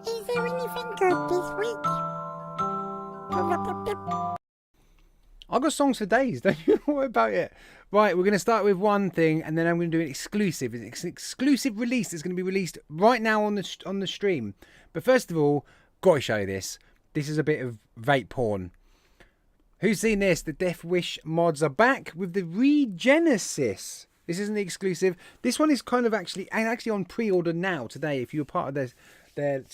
Is there anything good this week? I've got songs for days. Don't you worry about it. Right, we're going to start with one thing, and then I'm going to do an exclusive. It's an exclusive release that's going to be released right now on the stream. But first of all, got to show you this. This is a bit of vape porn. Who's seen this? The Death Wish mods are back with the Regenesis. This isn't the exclusive. This one is kind of actually on pre-order now today. If you're part of their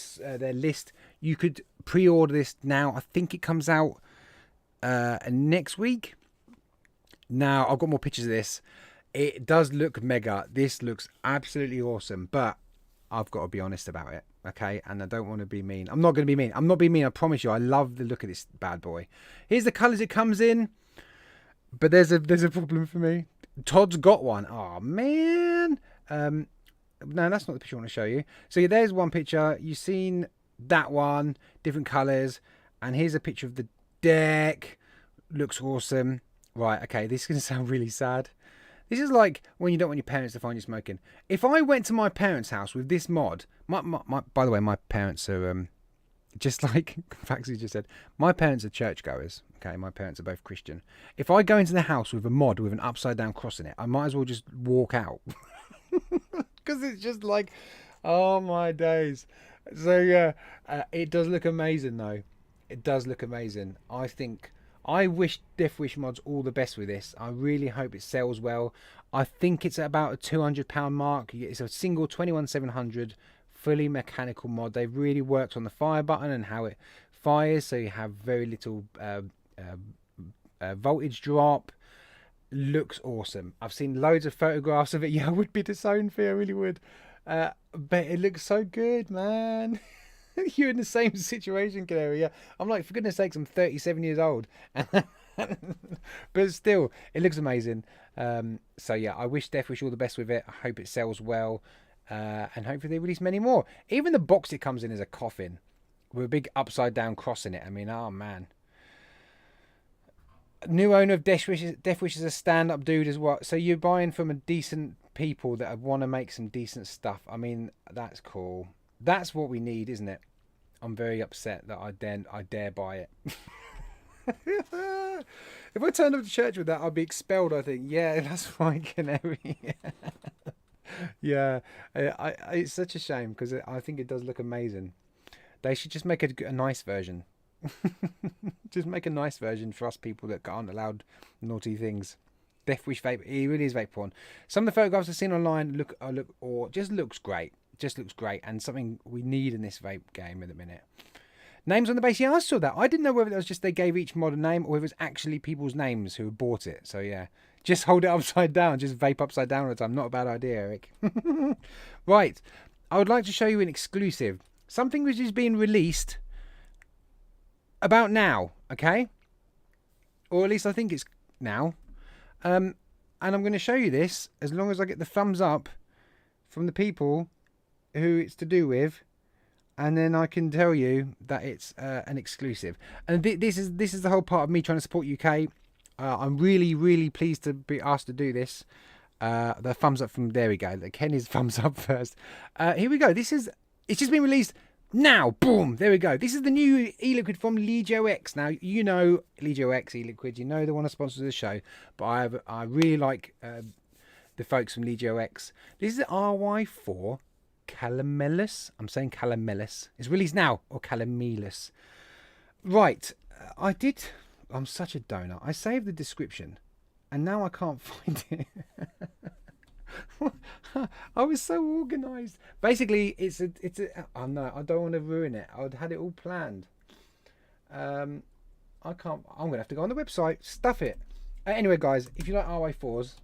list, You could pre-order this now. I think it comes out next week. Now, I've got more pictures of this. It does look mega. This looks absolutely awesome, but I've got to be honest about it, okay? And I don't want to be mean. I'm not going to be mean. I'm not being mean, I promise you. I love the look of this bad boy. Here's the colours it comes in, but there's a problem for me. Todd's got one. Oh, man. No, that's not the picture I want to show you. So yeah, there's one picture. You've seen that one, different colours. And here's a picture of the deck. Looks awesome. Right, okay, this is going to sound really sad. This is like when you don't want your parents to find you smoking. If I went to my parents' house with this mod, by the way, my parents are, just like Faxi just said, my parents are churchgoers. Okay, my parents are both Christian. If I go into the house with a mod with an upside down cross in it, I might as well just walk out. Because it's just like, oh my days. So yeah, it does look amazing though. It does look amazing. I wish Death Wish Mods all the best with this. I really hope it sells well. I think it's at about a £200 mark. It's a single 21700 fully mechanical mod. They've really worked on the fire button and how it fires, so you have very little voltage drop. Looks awesome. I've seen loads of photographs of it. Yeah, I would be disowned for it, I really would. But it looks so good, man. You're in the same situation, Canary. Yeah, I'm like, for goodness sakes, I'm 37 years old. But still, it looks amazing. So yeah, I wish Death Wish all the best with it. I hope it sells well. And hopefully they release many more. Even the box it comes in is a coffin with a big upside down cross in it. I mean, oh man. New owner of Death Wish is a stand-up dude as well. So you're buying from a decent people that want to make some decent stuff. I mean, that's cool. That's what we need, isn't it? I'm very upset that I dare buy it. If I turned up to church with that, I'd be expelled, I think. Yeah, that's fine, Canary. Yeah, it's such a shame because I think it does look amazing. They should just make a nice version. Just make a nice version for us people that aren't allowed naughty things. Death Wish vape, it really is vape porn. Some of the photographs I've seen online just looks great. Just looks great, and something we need in this vape game at the minute. Names on the base. Yeah, I saw that. I didn't know whether that was just they gave each mod a name or if it was actually people's names who bought it. So yeah, just hold it upside down. Just vape upside down all the time. Not a bad idea, Eric. Right. I would like to show you an exclusive. Something which is being released about now, okay? Or at least I think it's now. And I'm going to show you this as long as I get the thumbs up from the people who it's to do with, and then I can tell you that it's an exclusive. And this is the whole part of me trying to support UK. I'm really pleased to be asked to do this. The thumbs up from, there we go. Kenny's thumbs up first. Here we go. It's just been released now. Boom, there we go. This is the new e-liquid from Legio X. Now, you know Legio X e-liquid, you know they're one of the sponsors of the show, but I really like the folks from Legio X. This is the RY4 Calamelus. I'm saying Calamelus. It's released now, or Calamelus. Right, I'm such a donut. I saved the description, and now I can't find it. I was so organised. Basically, it's a. Oh no, I don't want to ruin it. I'd had it all planned. I can't. I'm gonna have to go on the website. Stuff it. Anyway, guys, if you like RY4s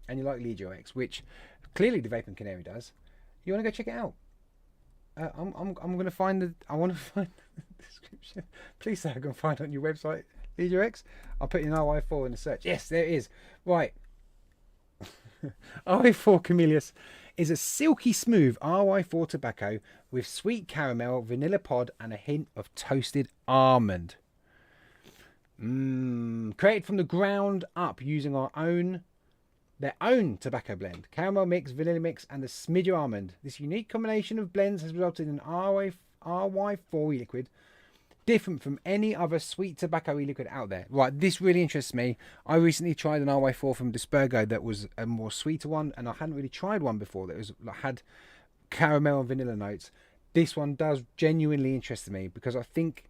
and you like Legio X, which clearly the Vaping Canary does, you want to go check it out. I'm gonna find the. I want to find the description. Please say I can find it on your website, Legio X. I'll put in RY4 in the search. Yes, there it is. Right. RY4 Camellius is a silky smooth RY4 tobacco with sweet caramel, vanilla pod, and a hint of toasted almond. Created from the ground up using their own tobacco blend, caramel mix, vanilla mix, and a smidge of almond. This unique combination of blends has resulted in an RY4 e-liquid different from any other sweet tobacco e-liquid out there. Right, this really interests me. I recently tried an RY4 from Dispergo that was a more sweeter one, and I hadn't really tried one before that had caramel and vanilla notes. This one does genuinely interest me because I think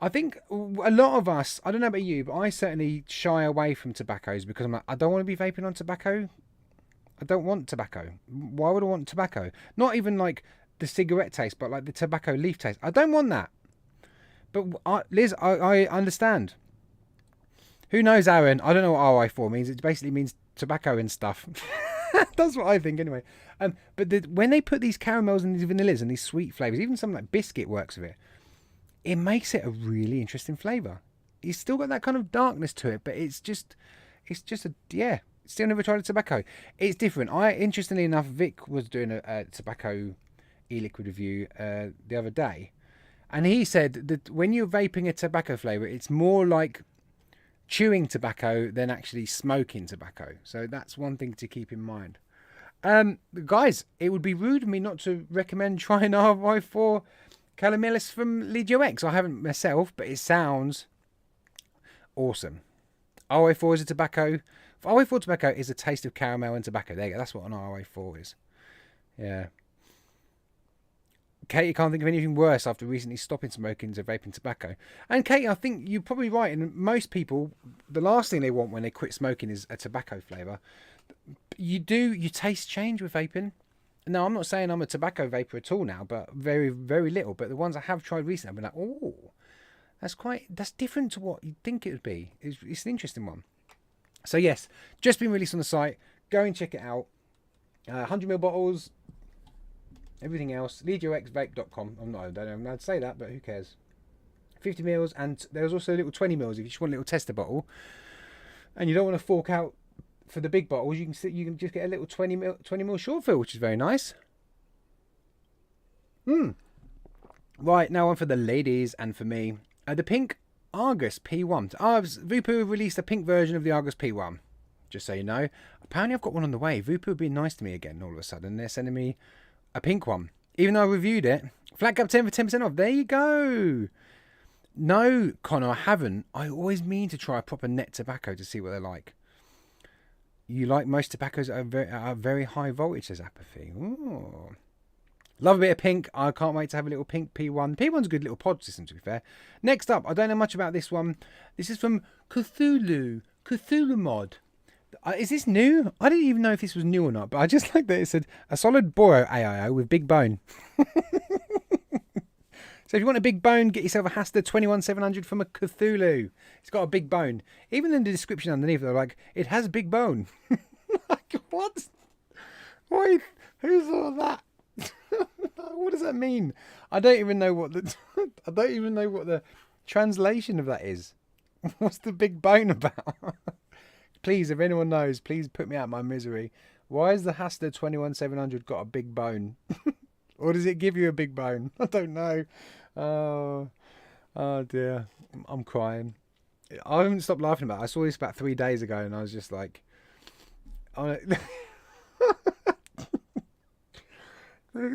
a lot of us, I don't know about you, but I certainly shy away from tobaccos because I'm like, I don't want to be vaping on tobacco. I don't want tobacco. Why would I want tobacco? Not even like the cigarette taste, but like the tobacco leaf taste. I don't want that. But Liz, I understand. Who knows, Aaron? I don't know what RI4 means. It basically means tobacco and stuff. That's what I think anyway. But when they put these caramels and these vanillas and these sweet flavours, even something like biscuit works with it, it makes it a really interesting flavour. It's still got that kind of darkness to it, but it's just still never tried a tobacco. It's different. Interestingly enough, Vic was doing a tobacco e-liquid review the other day, and he said that when you're vaping a tobacco flavour, it's more like chewing tobacco than actually smoking tobacco. So that's one thing to keep in mind. Guys, it would be rude of me not to recommend trying RI4 Calamellis from Legio X. I haven't myself, but it sounds awesome. RI4 is a tobacco. RI4 tobacco is a taste of caramel and tobacco. There you go. That's what an RI4 is. Yeah. Katie can't think of anything worse after recently stopping smoking to vaping tobacco. And Katie, I think you're probably right. And most people, the last thing they want when they quit smoking is a tobacco flavour. You taste change with vaping. Now, I'm not saying I'm a tobacco vapor at all now, but very, very little. But the ones I have tried recently, I've been like, oh, that's different to what you'd think it would be. It's an interesting one. So yes, just been released on the site. Go and check it out. 100ml bottles. Everything else, legioxvape.com. I don't know I'm allowed to say that, but who cares? 50 mils, and there's also a little 20 mils if you just want a little tester bottle, and you don't want to fork out for the big bottles. You can just get a little 20 mil short fill, which is very nice. Right, now on for the ladies and for me. The pink Argus P1. Vupu released a pink version of the Argus P1. Just so you know. Apparently I've got one on the way. Vupu are being nice to me again all of a sudden. They're sending me a pink one. Even though I reviewed it. FlatCap 10 for 10% off. There you go. No, Connor, I haven't. I always mean to try a proper net tobacco to see what they're like. You like most tobaccos that are very high voltage, says Apathy. Ooh. Love a bit of pink. I can't wait to have a little pink P1. P1's a good little pod system, to be fair. Next up, I don't know much about this one. This is from Cthulhu Mod. Is this new? I didn't even know if this was new or not, but I just like that it said a solid Boro AIO with big bone. So if you want a big bone, get yourself a Hasta 21700 from a Cthulhu. It's got a big bone. Even in the description underneath, they're like, it has big bone. Like, what? Why? Who saw that? What does that mean? I don't even know what the translation of that is. What's the big bone about? Please, if anyone knows, please put me out of my misery. Why has the Hasta 21700 got a big bone? Or does it give you a big bone? I don't know. Oh dear. I'm crying. I haven't stopped laughing about it. I saw this about 3 days ago and I was just like...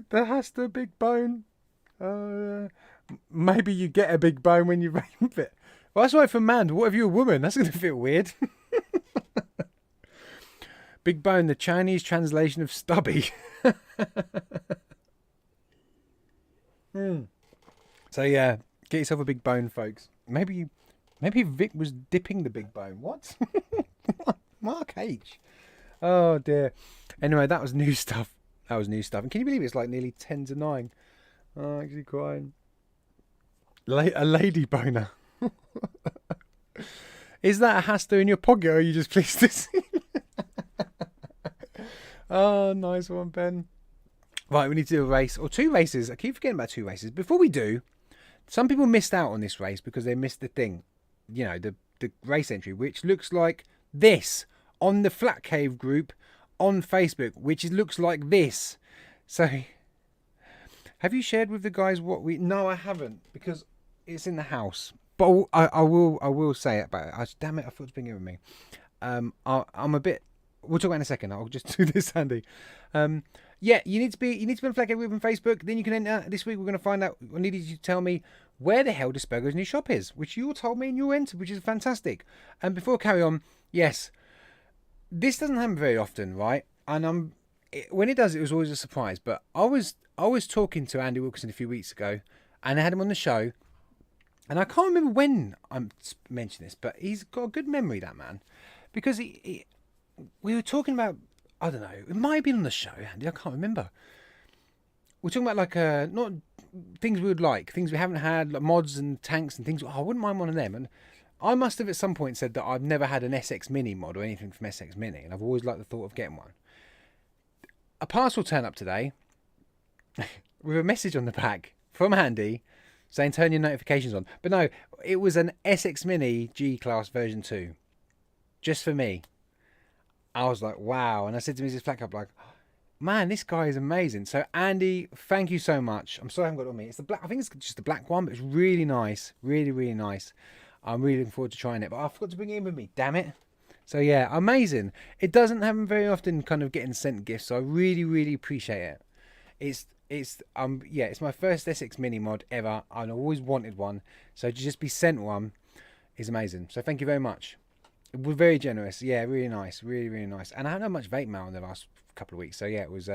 There has to be a big bone. Maybe you get a big bone when you vape it. Well, that's right for man. What if you're a woman? That's going to feel weird. Big bone, the Chinese translation of stubby. So yeah, get yourself a big bone, folks. Maybe Vic was dipping the big bone. What? Mark H. Oh dear. Anyway, that was new stuff. And can you believe it's like nearly 10 to 9? Oh, I'm actually crying. A lady boner. Is that a Hasta in your pocket, or are you just pleased to see? Oh, nice one, Ben. Right, we need to do a race, or 2 races. I keep forgetting about 2 races. Before we do, some people missed out on this race because they missed the thing. You know, the race entry, which looks like this on the Flat Cave group on Facebook, which looks like this. So, have you shared with the guys what we... No, I haven't, because it's in the house. But I will say it about it. Damn it, I thought it was being with me. I'm a bit... We'll talk about it in a second. I'll just do this, Andy. Yeah, you need to be on Flat Cave group on Facebook. Then you can enter. This week we're going to find out. I needed you to tell me where the hell Despergo's new shop is, which you all told me and you entered, which is fantastic. And before I carry on, yes, this doesn't happen very often, right? And when it does, it was always a surprise. But I was talking to Andy Wilkinson a few weeks ago, and I had him on the show, and I can't remember when I mentioned this, but he's got a good memory, that man, because we were talking about, I don't know, it might have been on the show, Andy, I can't remember. we're talking about like not things we would like, things we haven't had, like mods and tanks and things. Oh, I wouldn't mind one of them. And I must have at some point said that I've never had an SX Mini mod or anything from SX Mini, and I've always liked the thought of getting one. A parcel turned up today with a message on the back from Andy saying turn your notifications on. But no, it was an SX Mini G-Class version 2. Just for me. I was like, wow. And I said to Mrs. FlatCap, like, man, this guy is amazing. So Andy, thank you so much. I'm sorry I haven't got it on me. It's the black. I think it's just the black one, but it's really nice. Really, really nice. I'm really looking forward to trying it. But I forgot to bring it in with me. Damn it. So yeah, amazing. It doesn't happen very often, kind of getting sent gifts. So I really, really appreciate it. It's my first SX Mini mod ever. I've always wanted one. So to just be sent one is amazing. So thank you very much. We're very generous. Yeah, really nice. Really, really nice. And I haven't had much vape mail in the last couple of weeks. So yeah, it was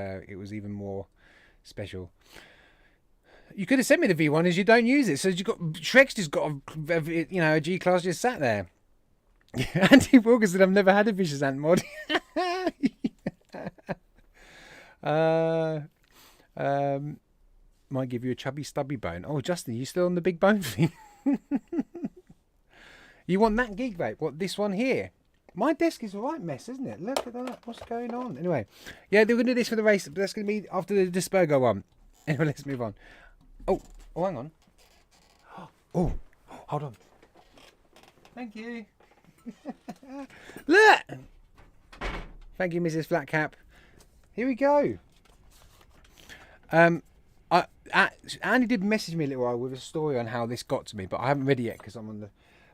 even more special. You could have sent me the V1 as you don't use it. So you got Shrek's just got a G-Class just sat there. Andy Walker said I've never had a Vicious Ant mod. Might give you a chubby stubby bone. Oh, Justin, you still on the big bone thing? You want that geek vape? What, this one here? My desk is a right mess, isn't it? Look at that. What's going on? Anyway, yeah, they're going to do this for the race. But that's going to be after the Dispergo one. Anyway, let's move on. Oh, hang on. Oh, hold on. Thank you. Look. Thank you, Mrs. FlatCap. Here we go. Andy did message me a little while with a story on how this got to me, but I haven't read it yet because I'm on the.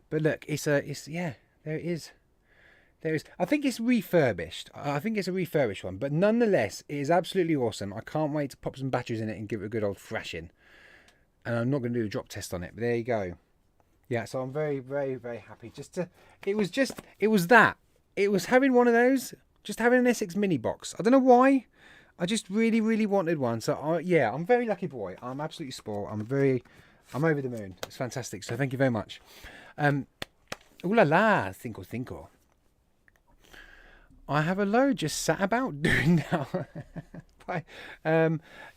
But look, yeah, there it is. There is. I think it's refurbished. I think it's a refurbished one, but nonetheless, it is absolutely awesome. I can't wait to pop some batteries in it and give it a good old thrashing. And I'm not going to do a drop test on it, but there you go. Yeah, so I'm very, very, very happy. It was having one of those, just having an SX Mini box. I don't know why. I just really, really wanted one. So I'm a very lucky boy. I'm absolutely spoiled. I'm over the moon. It's fantastic. So thank you very much. Ooh la la, cinco. I have a load just sat about doing now.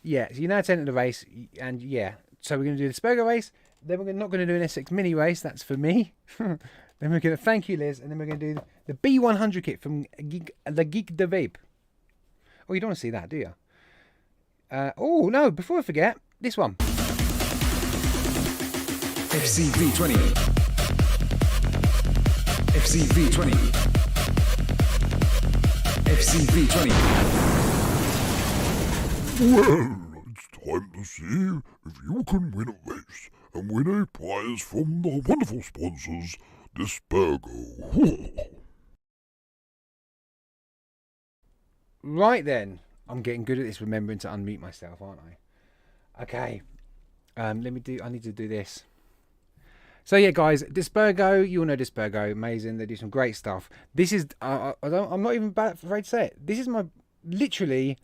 Yeah, so you now attended the race, and yeah, so we're going to do the Spurgo race. Then we're not going to do an SX Mini race. That's for me. Then we're going to thank you, Liz, and then we're going to do the B100 kit from the Geek de Vape. Oh, you don't want to see that, do you? Oh no! Before I forget, this one. FCV20. FCV20. FCV20. Well, it's time to see if you can win a race and win a prize from the wonderful sponsors, Dispergo. Right then, I'm getting good at this, remembering to unmute myself, aren't I? Okay, I need to do this. So yeah, guys, Dispergo, you all know Dispergo, amazing. They do some great stuff. This is, I'm not even afraid to say it. This is literally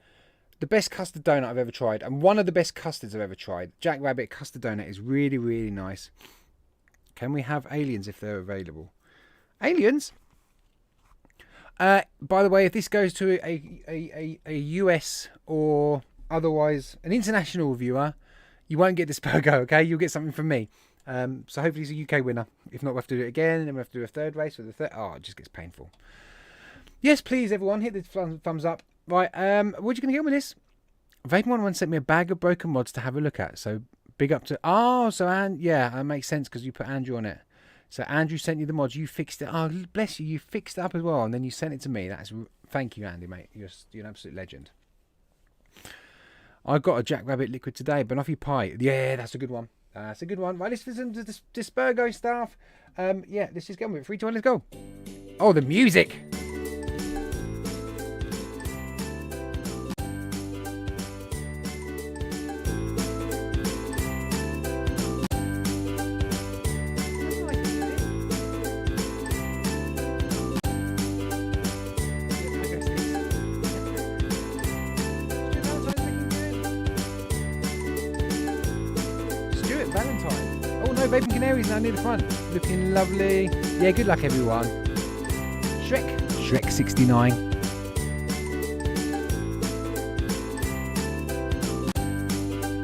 the best custard donut I've ever tried, and one of the best custards I've ever tried. Jackrabbit custard donut is really, really nice. Can we have aliens if they're available? Aliens? By the way, if this goes to a US or otherwise an international viewer, you won't get Dispergo, okay? You'll get something from me. So hopefully it's a UK winner. If not, we'll have to do it again, and then we'll have to do a third race with the third. Oh, it just gets painful. Yes, please, everyone, hit the thumbs up. Right, what are you going to get with this? Vape1 sent me a bag of broken mods to have a look at. So big up to... Oh, so yeah, that makes sense because you put Andrew on it. So Andrew sent you the mods. You fixed it. Oh, bless you. You fixed it up as well, and then you sent it to me. Thank you, Andy, mate. You're an absolute legend. I got a Jackrabbit liquid today, Banoffee pie. Yeah, that's a good one. That's a good one. Right, let's listen to this Dispergo stuff. Yeah, let's just get on with it. 3, 2, 1, let's go. Oh, the music. Valentine. Oh no, Vaping Canaries now near the front. Looking lovely. Yeah, good luck everyone. Shrek 69.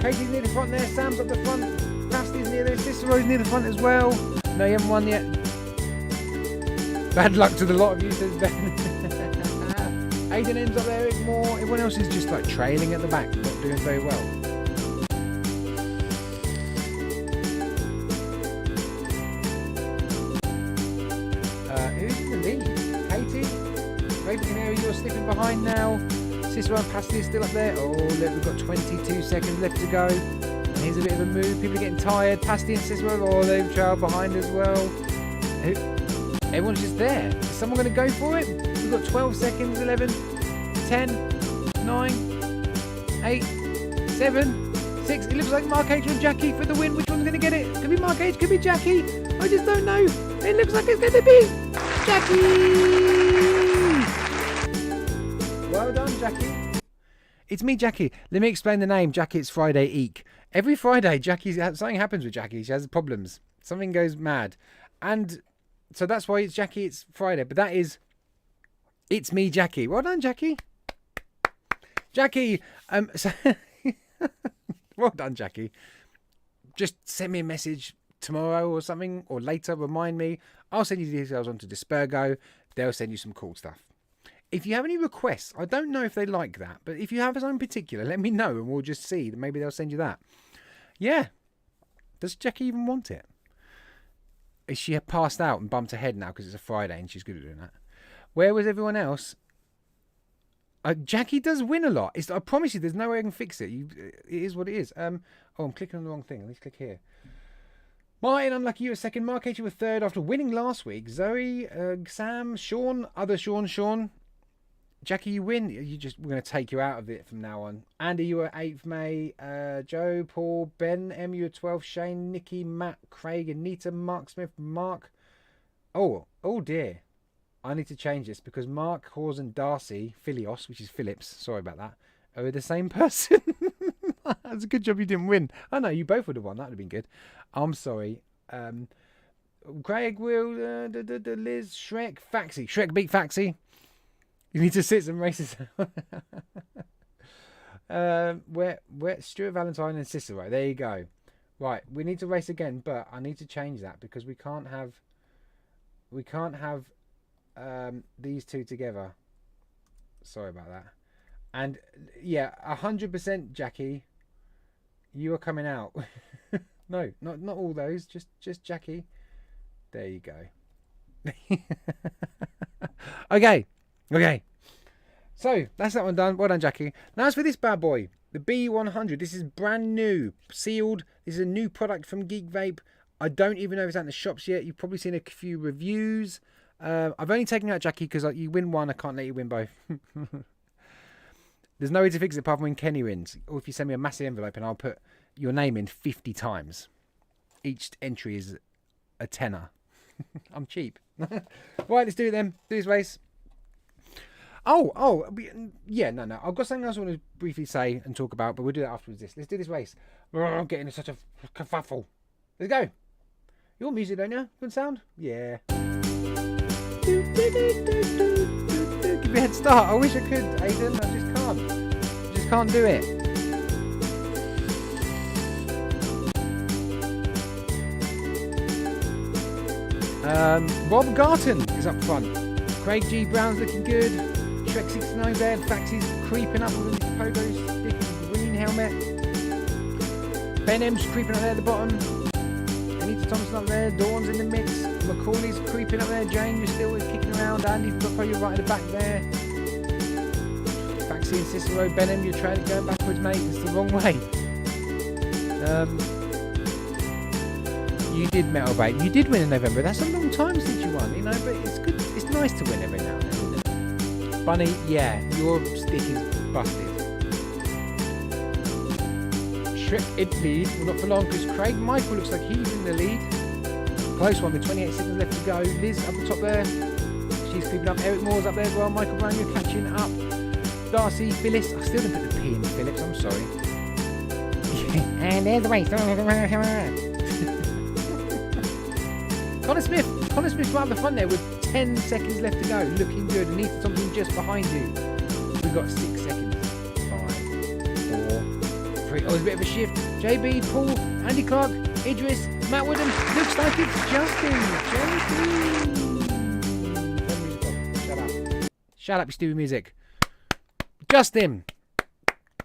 Katie's near the front there. Sam's up the front. Pasty's near there. Cicero's near the front as well. No, you haven't won yet. Bad luck to the lot of you, says Ben. Aiden M's up there, Eric Moore. Everyone else is just like trailing at the back, not doing very well. Who's in the lead? Katie? Raven Canary, you're slipping behind now. Cicero and Pasty is still up there. Oh, look, we've got 22 seconds left to go. And here's a bit of a move. People are getting tired. Pasty and Cicero, oh, they've trailed behind as well. Everyone's just there. Is someone going to go for it? We've got 12 seconds. 11, 10, 9, 8, 7, 6. It looks like Mark H and Jackie for the win. Which one's going to get it? Could be Mark H, could be Jackie. I just don't know. It looks like it's going to be Jackie. Well done, Jackie. It's me, Jackie. Let me explain the name. Jackie, it's Friday Eek. Every Friday, something happens with Jackie. She has problems. Something goes mad. And so that's why it's Jackie, it's Friday. But that is, it's me, Jackie. Well done, Jackie. Jackie, so well done, Jackie. Just send me a message tomorrow or something, or later, remind me. I'll send you the details onto Dispergo. They'll send you some cool stuff. If you have any requests, I don't know if they like that, but if you have something particular, let me know and we'll just see. Maybe they'll send you that. Yeah. Does Jackie even want it? Is she passed out and bumped her head now because it's a Friday and she's good at doing that? Where was everyone else? Jackie does win a lot. I promise you, there's no way I can fix it. It is what it is. Oh, I'm clicking on the wrong thing. Let's click here. Martin, unlucky you were second. Mark H, you were third after winning last week. Zoe, Sam, Sean, other Sean. Jackie, you win. We're going to take you out of it from now on. Andy, you were 8th, May. Joe, Paul, Ben, M, you were 12th. Shane, Nikki, Matt, Craig, Anita, Mark Smith, Mark. Oh dear. I need to change this because Mark, Hawes and Darcy, Philios, which is Phillips, sorry about that, are the same person. That's a good job you didn't win. I know, you both would have won. That would have been good. I'm sorry. Craig, Will, Liz, Shrek, Faxi. Shrek beat Faxi. You need to sit some races. Where Stuart Valentine and Cicero. There you go. Right, we need to race again, but I need to change that because we can't have these two together. Sorry about that. And yeah, 100% Jackie, you are coming out. No, not all those, just Jackie. There you go. Okay. So that's that one done. Well done, Jackie. Now as for this bad boy, the B100. This is brand new, sealed. This is a new product from Geek Vape. I don't even know if it's out in the shops yet. You've probably seen a few reviews. I've only taken out Jackie because you win one, I can't let you win both. There's no way to fix it apart from when Kenny wins. Or if you send me a massive envelope and I'll put your name in 50 times. Each entry is a tenner. I'm cheap. Right, let's do it then. Do this race. Yeah, no. I've got something else I want to briefly say and talk about, but we'll do that afterwards. Let's do this race. I'm getting such a kerfuffle. Let's go. You want music, don't you? Good sound? Yeah. Give me a head start. I wish I could, Aiden. I just can't. I just can't do it. Rob Garton is up front. Craig G. Brown's looking good. Shrek 69 there. Faxy's creeping up with his pogo stick and green helmet. Ben M's creeping up there at the bottom. Anita Thompson up there. Dawn's in the mix. Macaulay's creeping up there. Jane is still kicking around. Andy's probably right at the back there. Faxy and Cicero. Ben M, you're trying to go backwards, mate. It's the wrong way. You did Metal Vape. You did win in November. That's a long time since you won, you know, but it's good. It's nice to win every now and then, isn't it? Bunny, yeah, your stick is busted. Shrek in lead. Well, not for long because Craig Michael looks like he's in the lead. Close one with 28 seconds left to go. Liz up the top there. She's creeping up. Eric Moore's up there as well. Michael Brown, you're catching up. Darcy, Phyllis. I still didn't put the P in Phillips. I'm sorry. And there's the race. Connor Smith's right at the front there with 10 seconds left to go. Looking good. Anita Thompson just behind you. We've got 6 seconds. 5, 4, 3, sorry. Oh, there's a bit of a shift. JB, Paul, Andy Clark, Idris, Matt Woodham. Looks like it's Justin. Shut up. Shut up, you stupid music. Justin.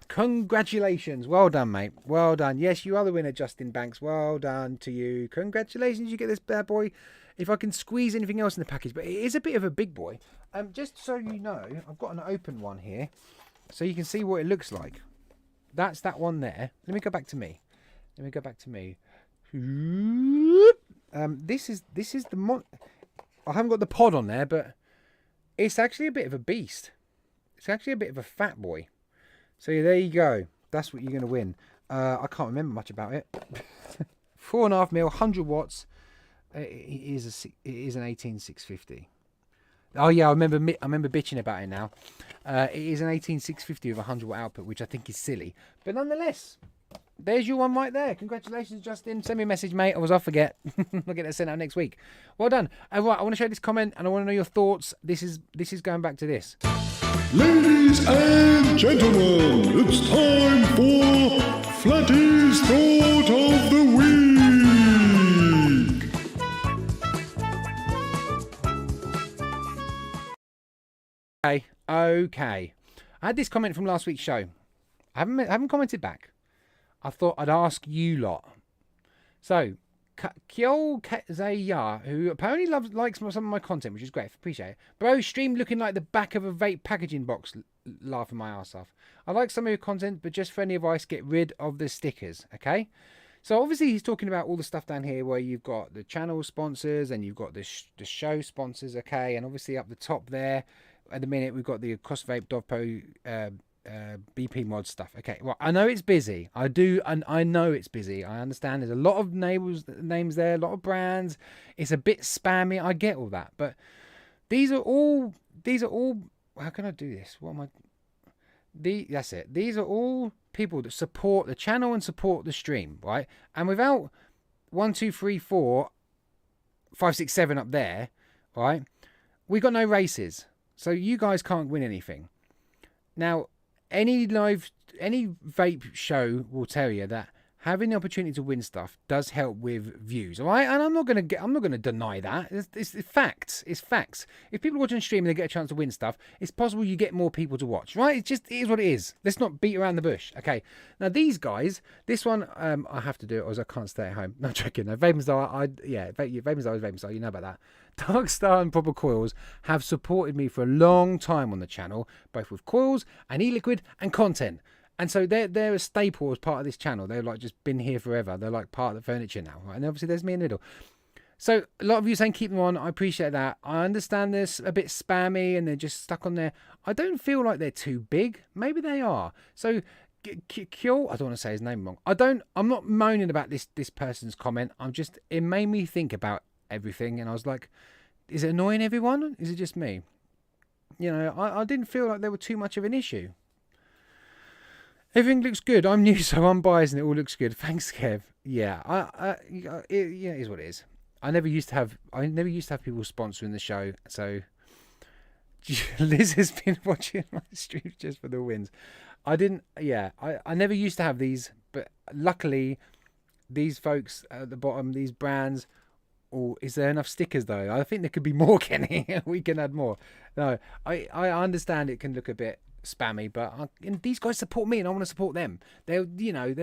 Congratulations. Well done, mate. Well done. Yes, you are the winner, Justin Banks. Well done to you. Congratulations. You get this bad boy. If I can squeeze anything else in the package, but it is a bit of a big boy. Just so you know, I've got an open one here, so you can see what it looks like. That's that one there. Let me go back to me. This is the I haven't got the pod on there, but it's actually a bit of a beast. It's actually a bit of a fat boy. So there you go. That's what you're going to win. I can't remember much about it. 4.5 mil, 100 watts. It is an 18650. Oh yeah, I remember bitching about it now. It is an 18650 with 100 watt output, which I think is silly, but nonetheless, there's your one right there. Congratulations, Justin. Send me a message, mate. I'll forget. I'll get that sent out next week. Well done. Right, I want to show this comment and I want to know your thoughts. This is going back to this. Ladies and gentlemen, it's time for Flatty's Thought of the Week. Okay. I had this comment from last week's show. I haven't commented back. I thought I'd ask you lot. So, Kyo Zaya, who apparently likes some of my content, which is great. Appreciate it. Bro, stream looking like the back of a vape packaging box. Laughing my ass off. I like some of your content, but just for any advice, get rid of the stickers, okay? So obviously he's talking about all the stuff down here where you've got the channel sponsors and you've got the show sponsors, okay? And obviously up the top there, at the minute, we've got the Crossvape, Dovpo, BP mod stuff. Okay, well, I know it's busy. I know it's busy. I understand there's a lot of names there, a lot of brands. It's a bit spammy. I get all that, but these are all. How can I do this? What am I? That's it. These are all people that support the channel and support the stream, right? And without 1, 2, 3, 4, 5, 6, 7 up there, right? We got no races, so you guys can't win anything. Now, any vape show will tell you that having the opportunity to win stuff does help with views, all right? And I'm not gonna deny that. It's facts. It's facts. If people are watching a stream and they get a chance to win stuff, it's possible you get more people to watch, right? It is what it is. Let's not beat around the bush, okay? Now these guys, this one I have to do it, or I can't stay at home. No, I'm joking. No, Vapenstar, Vapenstar is Vapenstar. You know about that. Darkstar and Proper Coils have supported me for a long time on the channel, both with coils and e-liquid and content. And so they're a staple as part of this channel. They've like just been here forever. They're like part of the furniture now, right? And obviously there's me in the middle. So a lot of you saying keep them on. I appreciate that. I understand this a bit spammy and they're just stuck on there. I don't feel like they're too big. Maybe they are. So Kyo, I don't want to say his name wrong. I'm not moaning about this person's comment. It made me think about everything, and I was like, is it annoying everyone? Is it just me? You know, I didn't feel like there were too much of an issue. Everything looks good. I'm new, so I'm biased, and it all looks good. Thanks, Kev. Yeah, it is what it is. I never used to have people sponsoring the show, so Liz has been watching my streams just for the wins. I never used to have these, but luckily, these folks at the bottom, these brands. Oh, is there enough stickers though? I think there could be more, Kenny. We can add more. No, I understand it can look a bit spammy, but and these guys support me and I want to support them. They're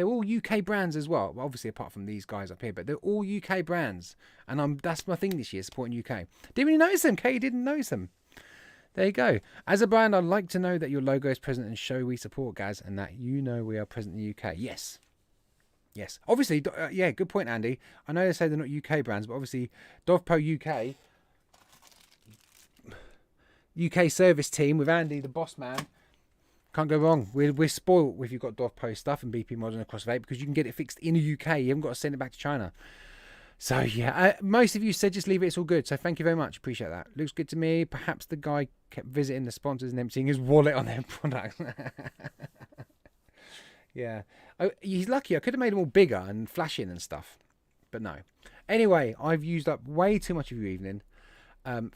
all UK brands as well. Obviously apart from these guys up here, but they're all UK brands, and that's my thing this year, supporting UK. Didn't really notice them. Katie didn't notice them. There you go. As a brand, I'd like to know that your logo is present and show we support Gaz, and that we are present in the UK. Yes. Obviously, yeah, good point, Andy. I know they say they're not UK brands, but obviously Dovpo UK service team with Andy, the boss man. Can't go wrong. We're spoiled if you've got Dovpo stuff and BP mods and across vape, because you can get it fixed in the UK. You haven't got to send it back to China. So yeah, most of you said just leave it. It's all good. So thank you very much. Appreciate that. Looks good to me. Perhaps the guy kept visiting the sponsors and emptying his wallet on their products. Yeah. Oh, he's lucky. I could have made them all bigger and flashing and stuff, but no. Anyway, I've used up way too much of your evening.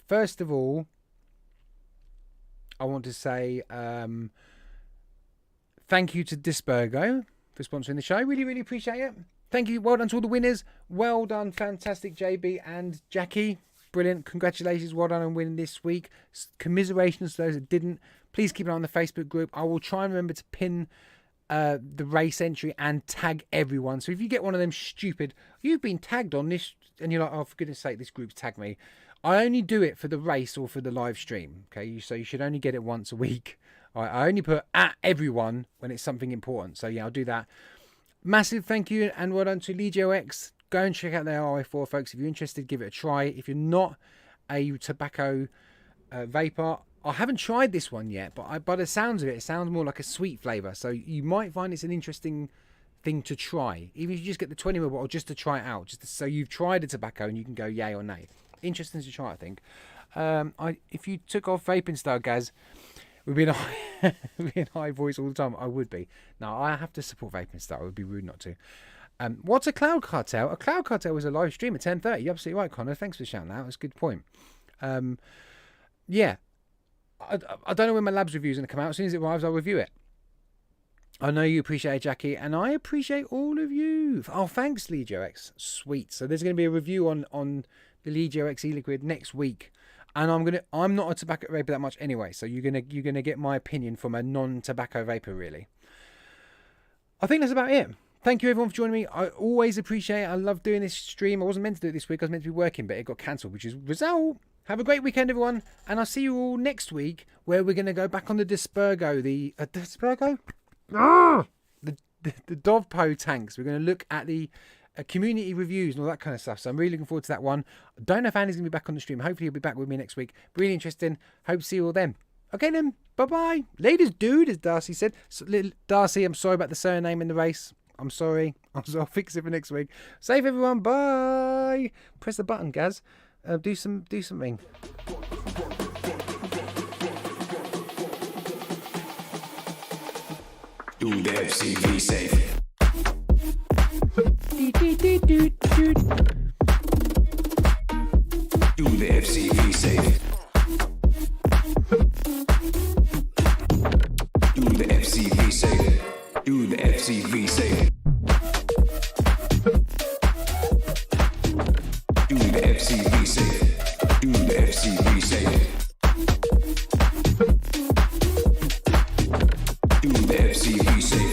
First of all, I want to say thank you to Dispergo for sponsoring the show. Really, really appreciate it. Thank you. Well done to all the winners. Well done. Fantastic, JB and Jackie. Brilliant. Congratulations. Well done on winning this week. Commiserations to those that didn't. Please keep an eye on the Facebook group. I will try and remember to pin the race entry and tag everyone. So if you get one of them stupid, you've been tagged on this, and you're like, oh, for goodness sake, this group's tagged me. I only do it for the race or for the live stream. Okay, so you should only get it once a week. I only put at everyone when it's something important. So yeah, I'll do that. Massive thank you and well done to Legio X. Go and check out their RI4, folks. If you're interested, give it a try. If you're not a tobacco vapor, I haven't tried this one yet, but by the sounds of it, it sounds more like a sweet flavour. So you might find it's an interesting thing to try. Even if you just get the 20ml bottle just to try it out. So you've tried a tobacco and you can go yay or nay. Interesting to try, I think. If you took off vaping style, Gaz, we'd be in high voice all the time. I would be. No, I have to support vaping style. It would be rude not to. What's a cloud cartel? A cloud cartel was a live stream at 10:30. You're absolutely right, Connor. Thanks for shouting that. That's a good point. Yeah. I don't know when my labs review is going to come out. As soon as it arrives, I'll review it. I know you appreciate it, Jackie, and I appreciate all of you. Oh, thanks, Legio X. Sweet. So there's going to be a review on the Legio X e-liquid next week, and I'm not a tobacco vapor that much anyway. So you're gonna get my opinion from a non-tobacco vapor, really. I think that's about it. Thank you everyone for joining me. I always appreciate it. I love doing this stream. I wasn't meant to do it this week. I was meant to be working, but it got cancelled, which is result. Have a great weekend, everyone, and I'll see you all next week, where we're going to go back on the Dispergo, the Dovpo tanks. We're going to look at the community reviews and all that kind of stuff. So I'm really looking forward to that one. I don't know if Andy's going to be back on the stream. Hopefully he'll be back with me next week. Really interesting. Hope to see you all then. Okay then. Bye-bye. Ladies, dude, as Darcy said. So, Darcy, I'm sorry about the surname in the race. I'm sorry. I'll fix it for next week. Save everyone. Bye. Press the button, Gaz. Do something. Do the FCV safe. Do the FCV safe. Do the FCV safe. Do the FCV safe. Do the FCV safe. Do the FCV safe. Do the FCV safe.